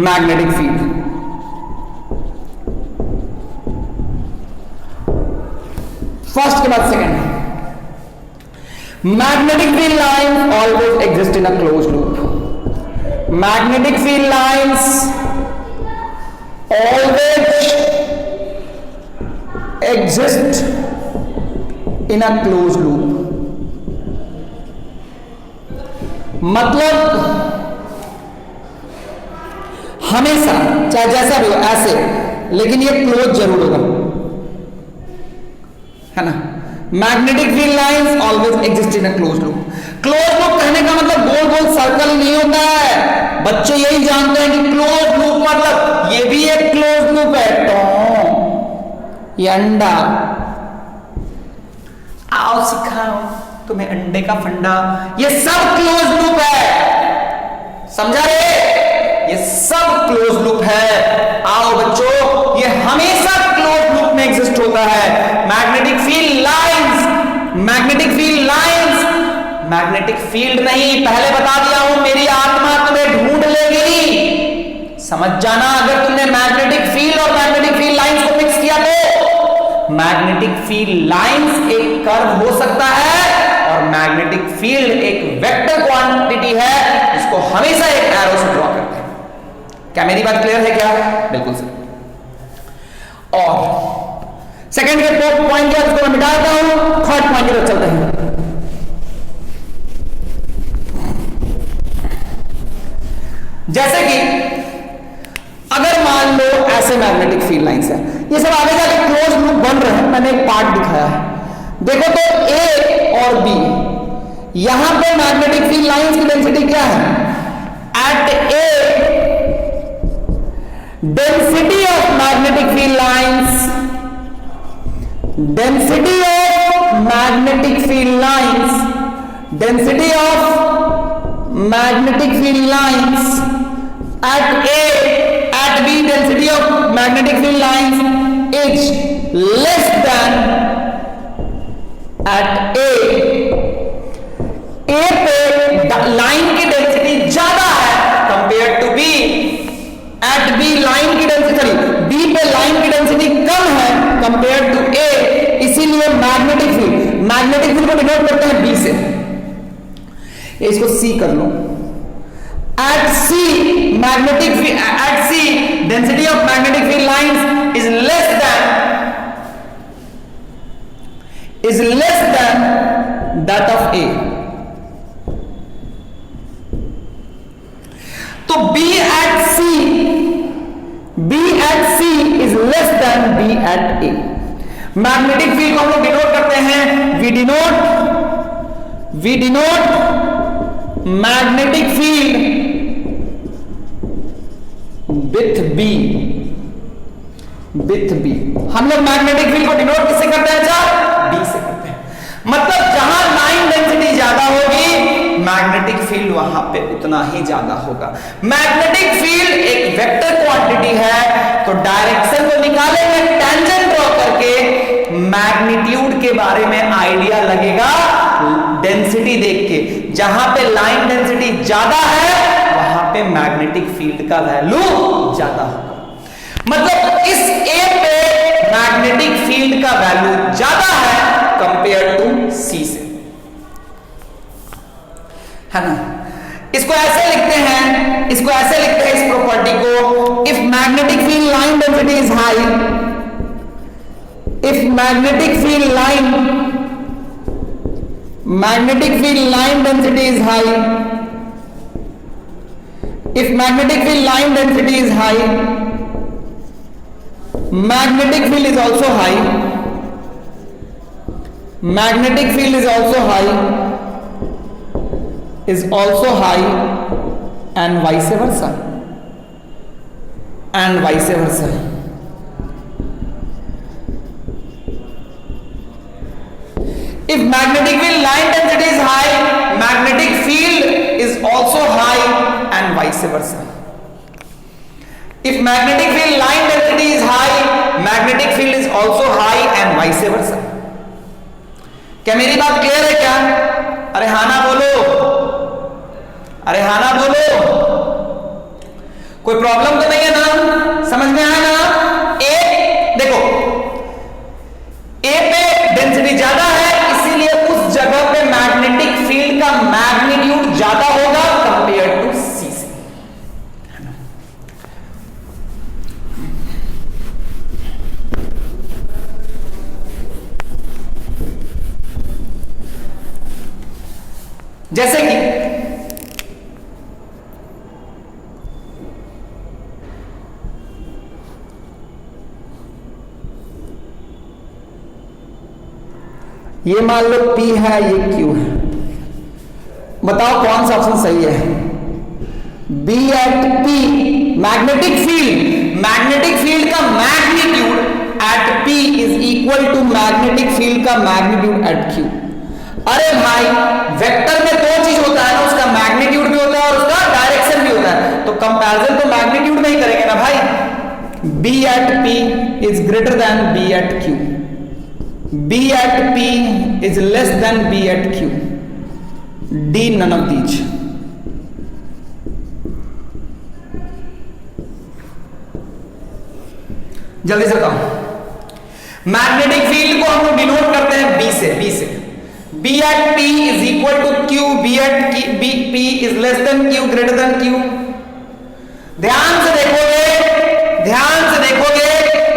magnetic field. First के बाद second, magnetic field lines always exist in a closed loop. Magnetic field lines always exist in a closed loop। मतलब हमेशा चाहे जैसा भी हो ऐसे, लेकिन ये क्लोज जरूर होगा, है ना। Magnetic field lines always exist in a close loop. Close loop कहने का मतलब गोल गोल सर्कल नहीं होता है। बच्चे यही जानते हैं कि क्लोज लूप मतलब ये भी एक क्लोज लूप है। ये अंडा, आओ सिखाओ तुम्हें अंडे का फंडा, ये सब क्लोज लूप है, समझा रे? ये सब क्लोज लूप है। आओ बच्चों, ये हमेशा क्लोज लूप में एग्जिस्ट होता है। Magnetic field lines, magnetic field lines, magnetic field नहीं, पहले बता दिया हूं, मेरी आत्मा तुम्हें ढूंढ लेगी, समझ जाना। अगर तुमने मैग्नेटिक फील्ड और मैग्नेटिक फील्ड लाइंस को मिक्स किया तो मैग्नेटिक फील्ड लाइंस एक कर्व हो सकता है और मैग्नेटिक फील्ड एक वेक्टर क्वांटिटी है, जिसको हमेशा एक एरो से ड्रॉ करते हैं। क्या मेरी बात क्लियर है क्या? बिल्कुल सही। और सेकंड के पॉइंट क्या, उसको मैं मिटा देता हूं, थर्ड पॉइंट की तरफ चलते हैं। जैसे कि अगर मान लो ऐसे मैग्नेटिक फील्ड लाइंस है, ये सब आगे जाके क्लोज लूप बन रहे हैं, मैंने एक पार्ट दिखाया है, देखो तो ए और बी, यहां पे मैग्नेटिक फील्ड लाइंस की डेंसिटी क्या है? At A density of magnetic field lines, density of magnetic field lines, density of magnetic field lines at A, at B, density of magnetic field lines is less than at A। A पे line की density ज्यादा है compare to B, at B line की density, B पे line की density कम है compare to A, इसीलिए मैग्नेटिक फील्ड को डिनोट करते हैं B से। इसको C कर लो। At C, magnetic field, at C, density of magnetic field lines is less than that of A। तो B at C is less than B at A। Magnetic field को हम लोग डिनोट करते हैं, we denote magnetic field with B. हम लोग magnetic field को denote किससे करते हैं? अच्छा, बी से करते हैं। मतलब जहां लाइन डेंसिटी ज्यादा होगी, मैग्नेटिक फील्ड वहां पे उतना ही ज्यादा होगा। मैग्नेटिक फील्ड एक वेक्टर क्वांटिटी है, तो डायरेक्शन को निकालेंगे टेंजेंट ड्रॉ करके, मैग्नीट्यूड के बारे में आइडिया लगेगा डेंसिटी देख के। जहां पे लाइन डेंसिटी ज्यादा है, वहां पे मैग्नेटिक फील्ड का वैल्यू ज्यादा होगा। मतलब इस ए पे मैग्नेटिक फील्ड का वैल्यू ज्यादा है कंपेयर टू सी से, है ना। इसको ऐसे लिखते हैं, इस प्रॉपर्टी को, if magnetic field line density is high, if magnetic field line density is high, if magnetic field line density is high, magnetic field is also high, magnetic field is also high, and vice versa, if magnetic field line density is high, magnetic field is also high and vice versa। If magnetic field line density is high, magnetic field is also high and vice versa। क्या मेरी बात clear है क्या? अरे हाना बोलो, अरे हाना बोलो, कोई प्रॉब्लम तो नहीं है ना? समझ में आया ना? ए देखो, ए पे डेंसिटी ज्यादा है, इसीलिए उस जगह पे मैग्नेटिक फील्ड का मैग्नीट्यूड ज्यादा होगा कंपेयर टू सी से। जैसे कि ये मान लो P है, ये Q है, बताओ कौन सा ऑप्शन सही है? B at P, magnetic field का magnitude at P is equal to magnetic field का मैग्नीट्यूड एट Q। अरे भाई वेक्टर में दो चीज होता है ना, उसका मैग्नीट्यूड भी होता है और उसका डायरेक्शन भी होता है, तो कंपैरिजन तो मैग्नीट्यूड में ही करेंगे ना भाई। B at P is greater than B at Q, B at P is less than B at Q, D none of these। जल्दी से बताओ, मैग्नेटिक फील्ड को हम लोग डिनोट करते हैं B से, B at P is equal to Q, B at P is less than Q, greater than Q। ध्यान से देखोगे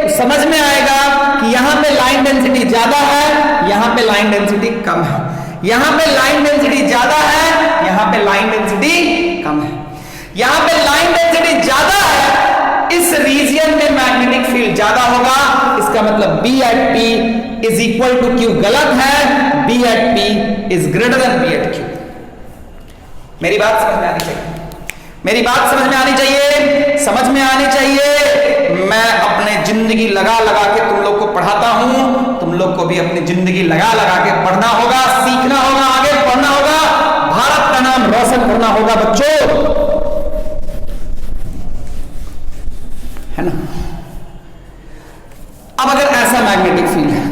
तो समझ में आएगा कि यहां पे लाइन डेंसिटी ज्यादा है, यहां पे लाइन डेंसिटी कम है, यहां पे लाइन डेंसिटी ज्यादा है, यहां पे लाइन डेंसिटी कम है। यहां पे लाइन डेंसिटी ज्यादा है, इस रीजन में मैग्नेटिक फील्ड ज्यादा होगा, इसका मतलब B at P is equal to Q गलत है, B at P is greater than B at Q। मेरी बात समझ में आनी चाहिए, मेरी बात समझ में आनी चाहिए, समझ में आनी चाहिए। मैं अपने जिंदगी लगा के तुम लोग को पढ़ाता हूं, तुम लोग को भी अपनी जिंदगी लगा के पढ़ना होगा, सीखना होगा, आगे पढ़ना होगा, भारत का नाम रोशन करना होगा बच्चों, है ना। अब अगर ऐसा मैग्नेटिक फील्ड है,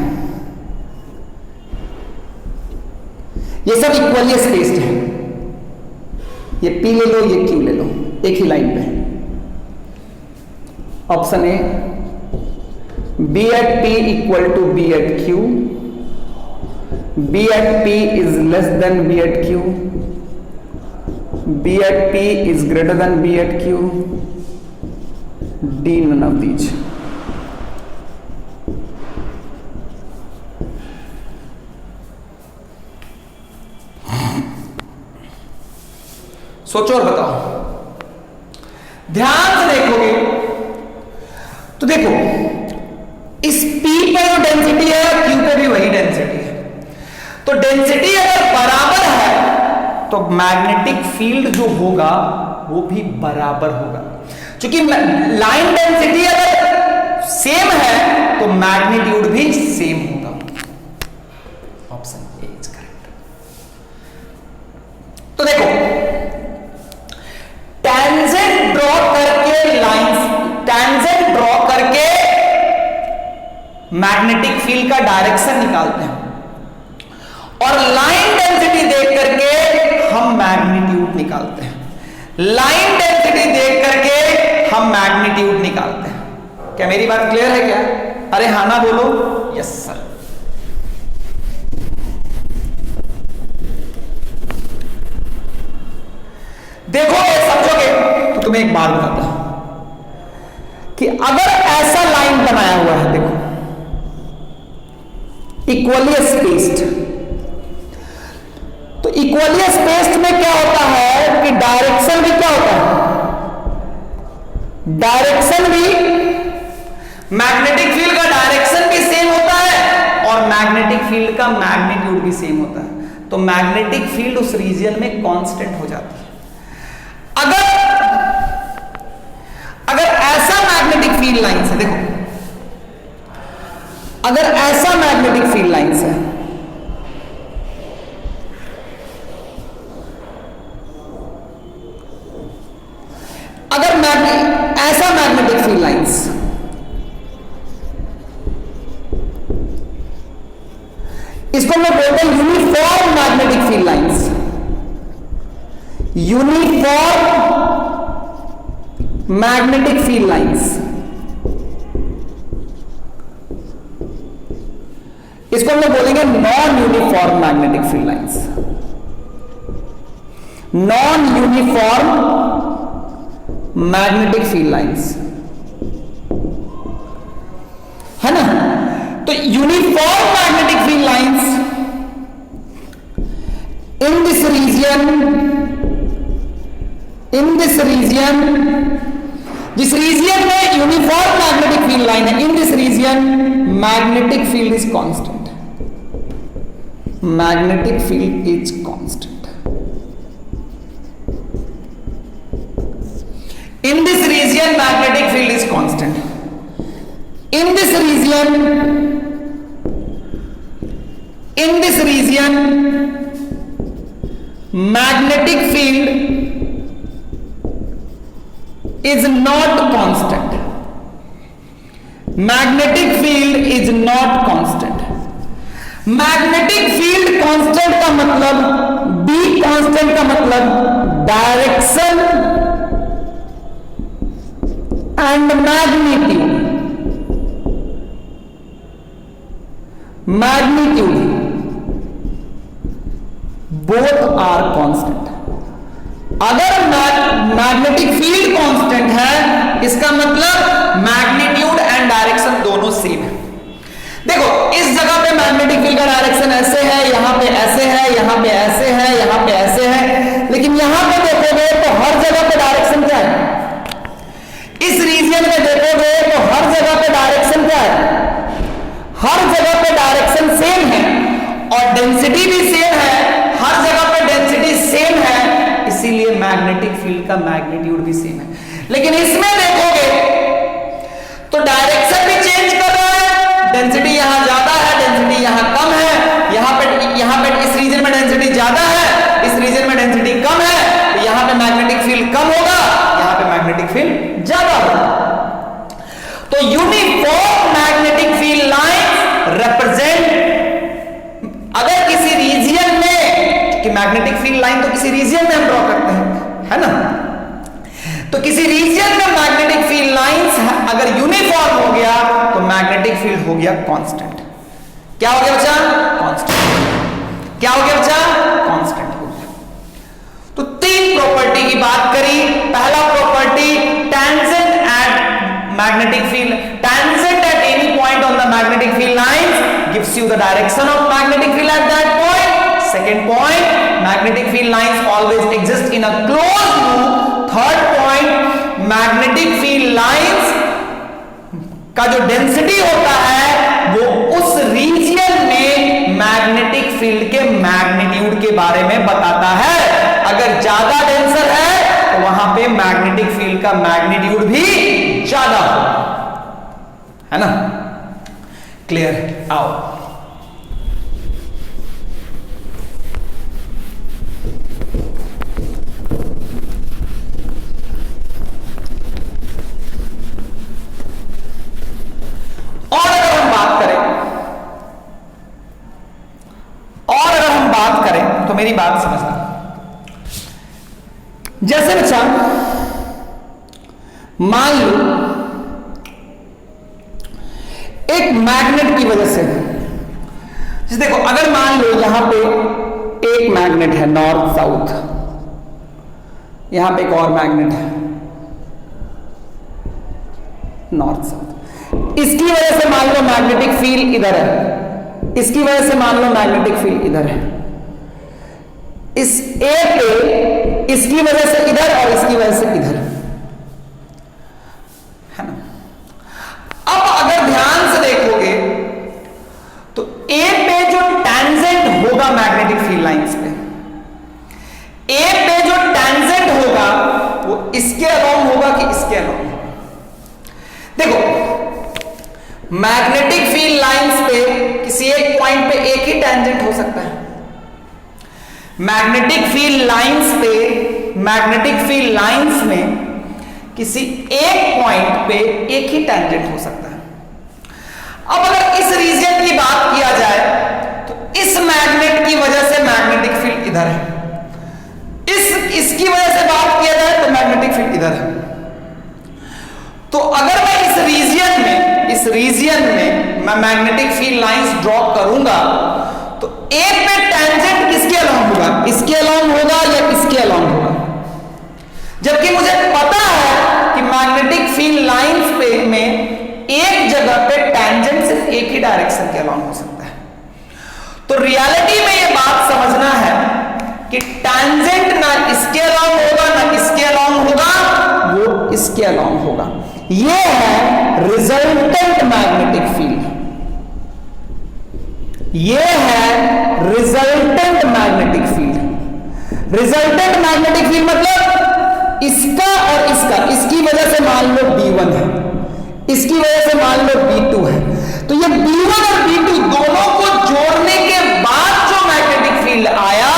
ये सब इक्वली स्पेस्ड है, ये P ले लो, ये Q ले लो, एक ही लाइन पे। Option A, B at P equal to B at Q, B at P is less than B at Q, B at P is greater than B at Q, D none of these। सोचो और बताओ। ध्यान से देखोगे तो देखो इस P पे जो डेंसिटी है Q पे भी वही डेंसिटी है, तो डेंसिटी अगर बराबर है तो मैग्नेटिक फील्ड जो होगा वो भी बराबर होगा। क्योंकि लाइन डेंसिटी अगर सेम है तो मैग्नीट्यूड भी सेम होगा। Option A is correct. तो देखो टेंजेंट ड्रॉ करके मैग्नेटिक फील्ड का डायरेक्शन निकालते हैं और लाइन डेंसिटी देख करके हम मैग्नीट्यूड निकालते हैं। लाइन डेंसिटी देख करके हम मैग्नीट्यूड निकालते हैं। क्या मेरी बात क्लियर है क्या? अरे हाँ ना बोलो। Yes sir. देखोगे समझोगे तो तुम्हें एक बात बताता हूं कि अगर ऐसा लाइन बनाया हुआ है, देखो इक्वली स्पेस्ड, तो इक्वली स्पेस्ड में क्या होता है कि डायरेक्शन भी क्या होता है, डायरेक्शन भी मैग्नेटिक फील्ड का डायरेक्शन भी सेम होता है और मैग्नेटिक फील्ड का मैग्नीट्यूड भी सेम होता है। तो मैग्नेटिक फील्ड उस रीजन में कांस्टेंट हो जाती है। अगर ऐसा मैग्नेटिक फील्ड लाइन है, देखो अगर ऐसा मैग्नेटिक फील्ड लाइन है, अगर ऐसा मैग्नेटिक फील्ड लाइंस, इसको मैं बोलते हैं uniform magnetic field lines. Uniform magnetic field lines, इसको हम लोग बोलेंगे non uniform magnetic field lines. Non uniform magnetic field lines, है ना। तो uniform magnetic field lines in this region जिस रीजन में यूनिफॉर्म मैग्नेटिक फील्ड लाइन है, in this region magnetic field is constant, magnetic field is constant. In this region magnetic field is constant. In this region magnetic field is not constant. Magnetic field is not constant. Magnetic field constant का मतलब, be constant का मतलब direction and magnitude both are constant. अगर magnetic field constant है, इसका मतलब magnitude and direction दोनों same है। देखो इस जगह पे मैग्नेटिक फील्ड का डायरेक्शन ऐसे है, यहां पे ऐसे है, यहां पे ऐसे है, यहां पे ऐसे है, लेकिन यहां पे देखोगे तो हर जगह पे डायरेक्शन क्या है? इस रीजन में देखोगे तो हर जगह पे डायरेक्शन क्या है? हर जगह पे डायरेक्शन सेम है और डेंसिटी भी सेम है, हर जगह पे डेंसिटी सेम है, इसीलिए मैग्नेटिक फील्ड का मैग्नीट्यूड भी सेम है। लेकिन इसमें देखोगे तो डायरेक्शन भी चेंज कर रहा है, डेंसिटी यहां ज्यादा है, डेंसिटी यहां कम है, यहां पे इस रीजन में डेंसिटी ज्यादा है, इस रीजन में डेंसिटी कम है, तो यहां पे मैग्नेटिक फील्ड कम होगा, यहां पे मैग्नेटिक फील्ड ज्यादा होगा। तो uniform magnetic field line represent, अगर किसी रीजन में, कि मैग्नेटिक फील्ड लाइन तो किसी रीजन में हम ड्रॉ करते हैं, है ना, तो किसी रीजन में मैग्नेटिक फील्ड लाइंस अगर यूनिफॉर्म हो गया तो मैग्नेटिक फील्ड हो गया कांस्टेंट। क्या हो गया बच्चा? कांस्टेंट। क्या हो गया बच्चा? कांस्टेंट हो गया। तो तीन प्रॉपर्टी की बात करी। पहला property tangent at magnetic field, tangent at any point on the magnetic field lines gives you the direction of magnetic field at that point. Second point, magnetic field lines always exist in a closed loop. Third point, magnetic field lines का जो density होता है वो उस reason में magnetic field के magnitude के बारे में बताता है। अगर ज्यादा डेंसर है तो वहां पे मैग्नेटिक फील्ड का मैग्नीट्यूड भी ज्यादा होगा, है ना? क्लियर? आओ और अगर हम बात करें तो मेरी बात समझना। जैसे बच्चा मान लो एक मैग्नेट की वजह से, देखो अगर मान लो यहां पे एक मैग्नेट है नॉर्थ साउथ, यहां पे एक और मैग्नेट है नॉर्थ साउथ, इसकी वजह से मान लो मैग्नेटिक फील्ड इधर है, इसकी वजह से मान लो मैग्नेटिक फील्ड इधर है, इस ए पे इसकी वजह से इधर और इसकी वजह से इधर, है ना? अब अगर ध्यान से देखोगे तो ए पे जो टेंजेंट होगा मैग्नेटिक फील्ड लाइंस पे, ए पे जो टेंजेंट होगा वो इसके अलोंग होगा कि इसके अलोंग होगा? देखो मैग्नेटिक फील्ड लाइंस पे किसी एक पॉइंट पे एक ही टेंजेंट हो सकता है। मैग्नेटिक फील्ड लाइंस में किसी एक पॉइंट पे एक ही टेंजेंट हो सकता है। अब अगर इस रीजन की बात किया जाए तो इस मैग्नेट की वजह से मैग्नेटिक फील्ड इधर है, इसकी वजह से बात किया जाए तो मैग्नेटिक फील्ड इधर है। तो अगर मैं इस रीजन में मैं मैग्नेटिक फील्ड लाइंस ड्रॉ करूंगा तो ए पे टेंजेंट किसके अलोंग होगा? इसके अलोंग होगा या इसके अलोंग होगा? जबकि मुझे पता है कि मैग्नेटिक फील्ड लाइंस पे में एक जगह पे टेंजेंट सिर्फ एक ही डायरेक्शन के अलोंग हो सकता है। तो रियलिटी में ये बात समझना है कि टैंजेंट ना इसके अलॉन्ग होगा ना इसके अलॉन्ग होगा, वो इसके अलॉन्ग होगा। ये है रिजल्टेंट मैग्नेटिक फील्ड। ये है resultant magnetic field. Resultant magnetic field मतलब इसका और इसका, इसकी वजह से मान लो B1 है, इसकी वजह से मान लो B2 है, तो ये B1 और B2 दोनों को जोड़ने के बाद जो मैग्नेटिक फील्ड आया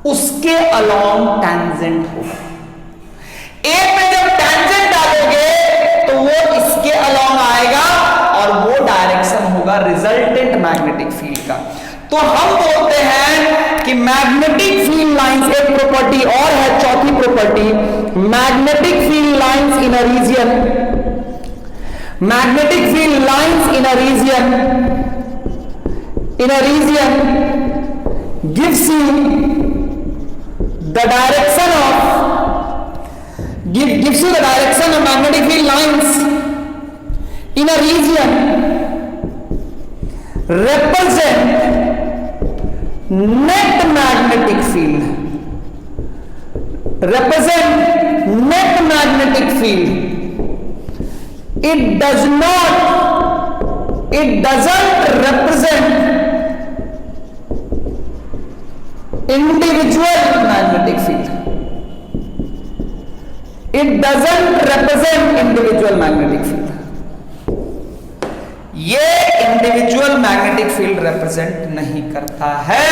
उसके अलॉन्ग टैंजेंट होगा। एक में जब टैंजेंट डालोगे तो वो इसके अलॉन्ग आएगा और वो डायरेक्शन होगा रिजल्टेंट मैग्नेटिक फील्ड का। तो हम बोलते हैं कि मैग्नेटिक फील्ड लाइंस, एक प्रॉपर्टी और है, चौथी property, magnetic field lines in a region, magnetic field lines in a region gives you the direction of magnetic field lines in a region represent net magnetic field, it doesn't represent individual magnetic field. It doesn't represent individual magnetic field. ये individual magnetic field represent नहीं करता है।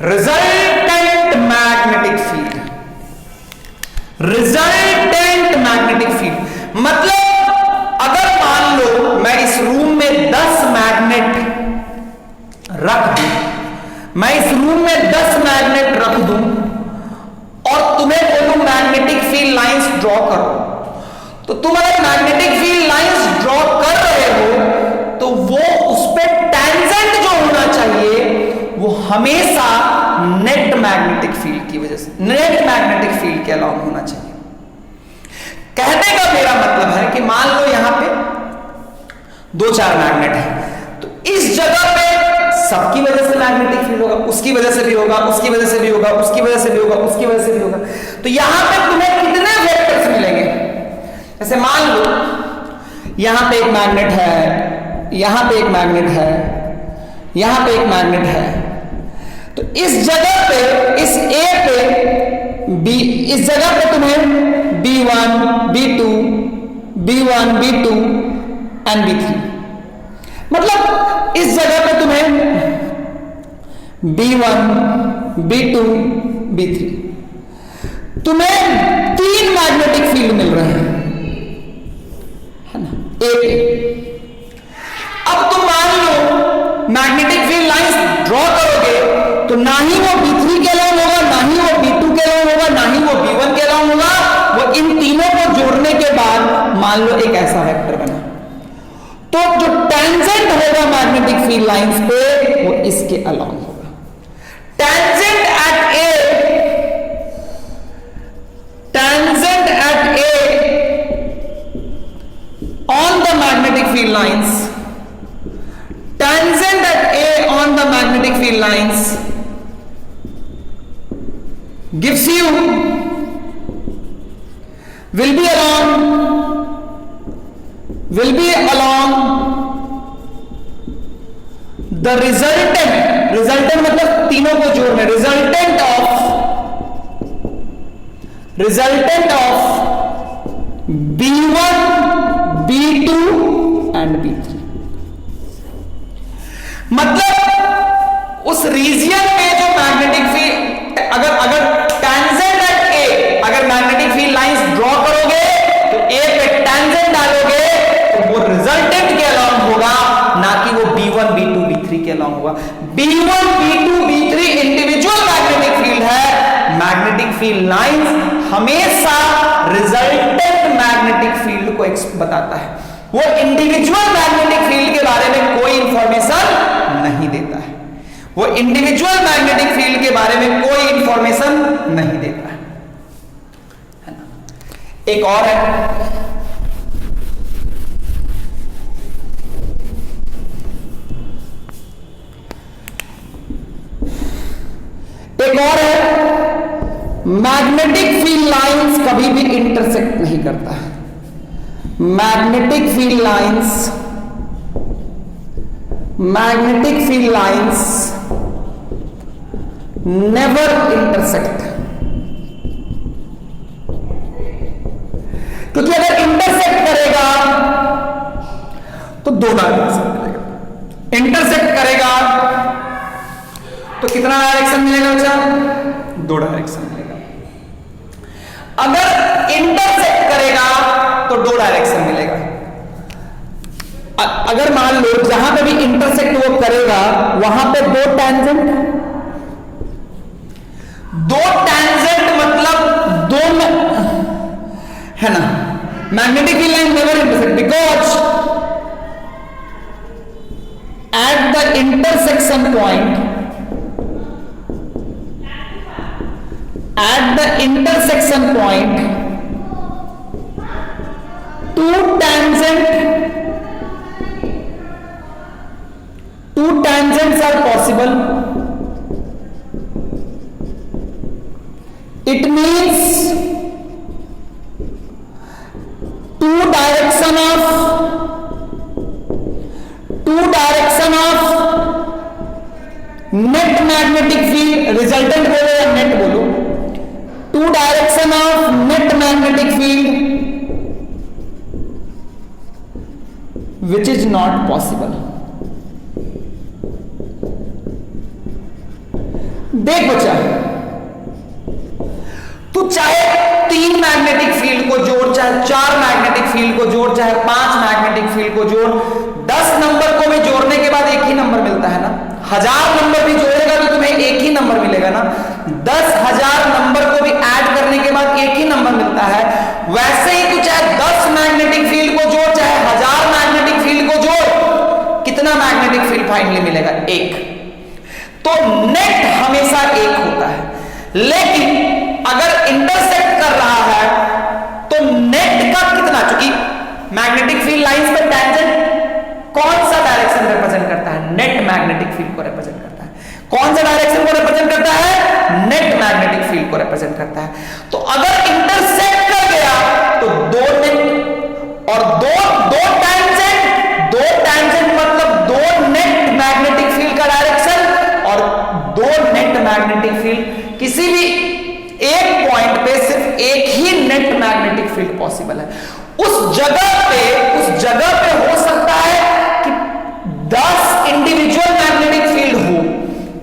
Resultant magnetic field, resultant magnetic field मतलब अगर मान लो मैं इस room में 10 मैग्नेट रख दूं, मैं इस रूम में 10 मैग्नेट रख दूं और तुम्हें बोलूं मैग्नेटिक फील्ड लाइंस ड्रॉ करो, तो तुम अगर मैग्नेटिक फील्ड लाइंस ड्रॉ कर रहे हो तो वो उस पर टैंजेंट जो होना चाहिए वो हमेशा नेट मैग्नेटिक फील्ड की वजह से, नेट मैग्नेटिक फील्ड के अलॉन्ग होना चाहिए। कहने का मेरा मतलब है कि मान लो यहां पे 2-4 मैग्नेट है, तो इस जगह पे सबकी वजह से मैग्नेटिक फील्ड होगा, उसकी वजह से भी होगा, उसकी वजह से भी होगा, उसकी वजह से भी होगा, उसकी वजह से भी होगा। तो यहां पे तुम्हें कितने वेक्टर्स मिलेंगे? जैसे मान लो यहां पे एक मैग्नेट है, यहां पे एक मैग्नेट है, यहां पे एक मैग्नेट है, तो इस जगह पे, इस A पे B, इस जगह पे तुम्हें B1, B2, B1, B2 and B3, मतलब इस जगह पे तुम्हें B1, B2, B3, तुम्हें 3 मैग्नेटिक फील्ड मिल रहे हैं, है ना, A पे। अब तुम मान लो मैग्नेटिक फील्ड लाइंस ड्रॉ करोगे तो ना ही वो B3 के अलॉन्ग होगा, ना ही वो B2 के अलॉन्ग होगा, ना ही वो B1 के अलॉन्ग होगा, वो इन तीनों को जोड़ने के बाद मान लो एक ऐसा वेक्टर बना, तो जो टैंजेंट होगा मैग्नेटिक फील्ड लाइंस पे वो इसके अलॉन्ग होगा। Tangent at A on the magnetic field lines, tangent at A on the magnetic field lines gives you, will be along the resultant मतलब तीनों को जोड़ने, resultant of B1, B2 and B3, मतलब उस रीजन में जो magnetic field, अगर tangent at A, अगर मैग्नेटिक फील्ड लाइंस ड्रॉ करोगे तो A पे टैंजेंट डालोगे तो वो रिजल्टेंट के अलॉन्ग होगा, ना कि वो B1, B2, B3 के अलॉन्ग होगा। B1, B2, B3 individual magnetic field है, मैग्नेटिक फील्ड लाइंस हमेशा रिजल्टेंट मैग्नेटिक फील्ड को बताता है, वो इंडिविजुअल मैग्नेटिक फील्ड के बारे में कोई इंफॉर्मेशन नहीं देता है, वो इंडिविजुअल मैग्नेटिक फील्ड के बारे में कोई इंफॉर्मेशन नहीं देता है ना। एक और है, मैग्नेटिक फील्ड लाइंस कभी भी इंटरसेक्ट नहीं करता है। Magnetic field lines never intersect, क्योंकि अगर इंटरसेक्ट करेगा तो दो डायरेक्शन मिलेगा। इंटरसेक्ट करेगा तो कितना डायरेक्शन मिलेगा बच्चा? दो डायरेक्शन मिलेगा। अगर इंटरसेक्ट करेगा तो दो डायरेक्शन मिलेगा। अगर मान लो जहां पे भी इंटरसेक्ट वो करेगा वहां पे दो टैंजेंट मतलब दो है ना। Magnetic field line never intersect because at the intersection point, two tangents are possible. It means two direction of net magnetic field, resultant बोलो या net बोलो, two direction of net magnetic field which is not possible. देख बच्चा, तू चाहे 3 magnetic field को जोड़, चाहे 4 मैग्नेटिक फील्ड को जोड़, चाहे 5 मैग्नेटिक फील्ड को जोड़, 10 नंबर को भी जोड़ने के बाद एक ही नंबर मिलता है ना। 1000 नंबर भी जोड़ेगा तो तुम्हें एक ही नंबर मिलेगा ना। 10,000 नंबर को भी ऐड करने के बाद एक ही नंबर मिलता है। वैसे ही तू चाहे 10 मैग्नेटिक फील्ड को जोड़, चाहे 1000 मैग्नेटिक फील्ड को जोड़, कितना मैग्नेटिक फील्ड फाइनली मिलेगा? एक। तो नेट हमेशा एक होता है, लेकिन अगर इंटरसेक्ट कर रहा है तो नेट का कितना, चूंकि मैग्नेटिक फील्ड लाइंस पे टैंजेंट कौन सा डायरेक्शन रिप्रेजेंट करता है? नेट मैग्नेटिक फील्ड को रिप्रेजेंट करता है। कौन सा डायरेक्शन को रिप्रेजेंट करता है? नेट मैग्नेटिक फील्ड को रिप्रेजेंट करता है। तो अगर इंटरसेक्ट कर गया तो दो नेट और दो टैंजेंट मतलब दो नेट मैग्नेटिक फील्ड का डायरेक्शन, और दो नेट मैग्नेटिक फील्ड, किसी भी एक पॉइंट पे सिर्फ एक ही नेट मैग्नेटिक फील्ड पॉसिबल है। उस जगह पे हो सकता है कि 10 इंडिविजुअल मैग्नेटिक फील्ड हो,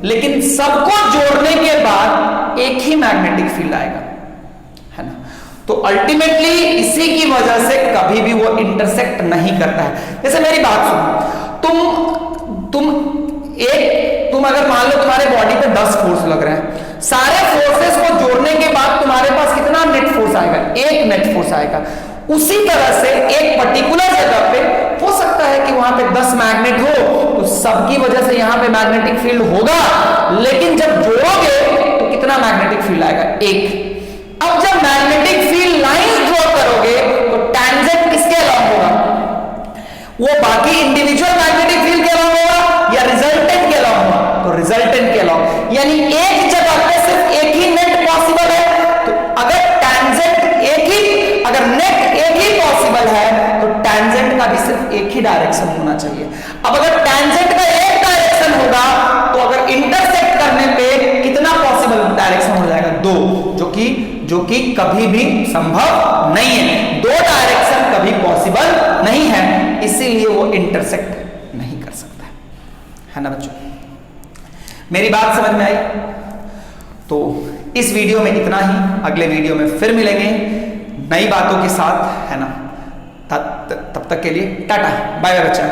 लेकिन सबको जोड़ने के बाद एक ही मैग्नेटिक फील्ड आएगा, है ना। तो अल्टीमेटली इसी की वजह से कभी भी वो इंटरसेक्ट नहीं करता है। जैसे मेरी बात सुनो, तुम अगर मान लो तुम्हारे बॉडी पे 10 फोर्स लग रहे हैं, सारे फोर्सेस को जोड़ने के बाद तुम्हारे पास कितना नेट फोर्स आएगा? एक नेट फोर्स आएगा। उसी तरह से एक पर्टिकुलर जगह पे हो सकता है कि वहां पे 10 मैग्नेट हो, तो सबकी वजह से यहां पे मैग्नेटिक फील्ड होगा, लेकिन जब जोड़ोगे तो कितना मैग्नेटिक फील्ड आएगा? एक। अब जब मैग्नेटिक फील्ड लाइन ड्रॉ करोगे तो टैंजेंट किसके अलॉन्ग होगा? वो बाकी इंडिविजुअल मैग्नेटिक फील्ड के अलॉन्ग होगा या रिजल्टेंट के अलॉन्ग होगा? तो रिजल्टेंट के अलॉन्ग। यानी एक जगह पे सिर्फ एक ही नेट पॉसिबल है। तो अगर नेट एक ही पॉसिबल है तो टैंजेंट का भी सिर्फ एक ही डायरेक्शन होना चाहिए। अब अगर टैंजेंट का एक डायरेक्शन होगा तो अगर इंटरसेक्ट करने पे कितना पॉसिबल डायरेक्शन हो जाएगा? 2, जो कि कभी भी संभव नहीं है। 2 डायरेक्शन कभी पॉसिबल नहीं है, इसीलिए वो इंटरसेक्ट नहीं कर सकता है ना बच्चों। मेरी बात समझ में आई? तो इस वीडियो में इतना ही। अगले वीडियो में फिर मिलेंगे नई बातों के साथ, है ना। तब तक के लिए टाटा, बाय बाय बच्चा।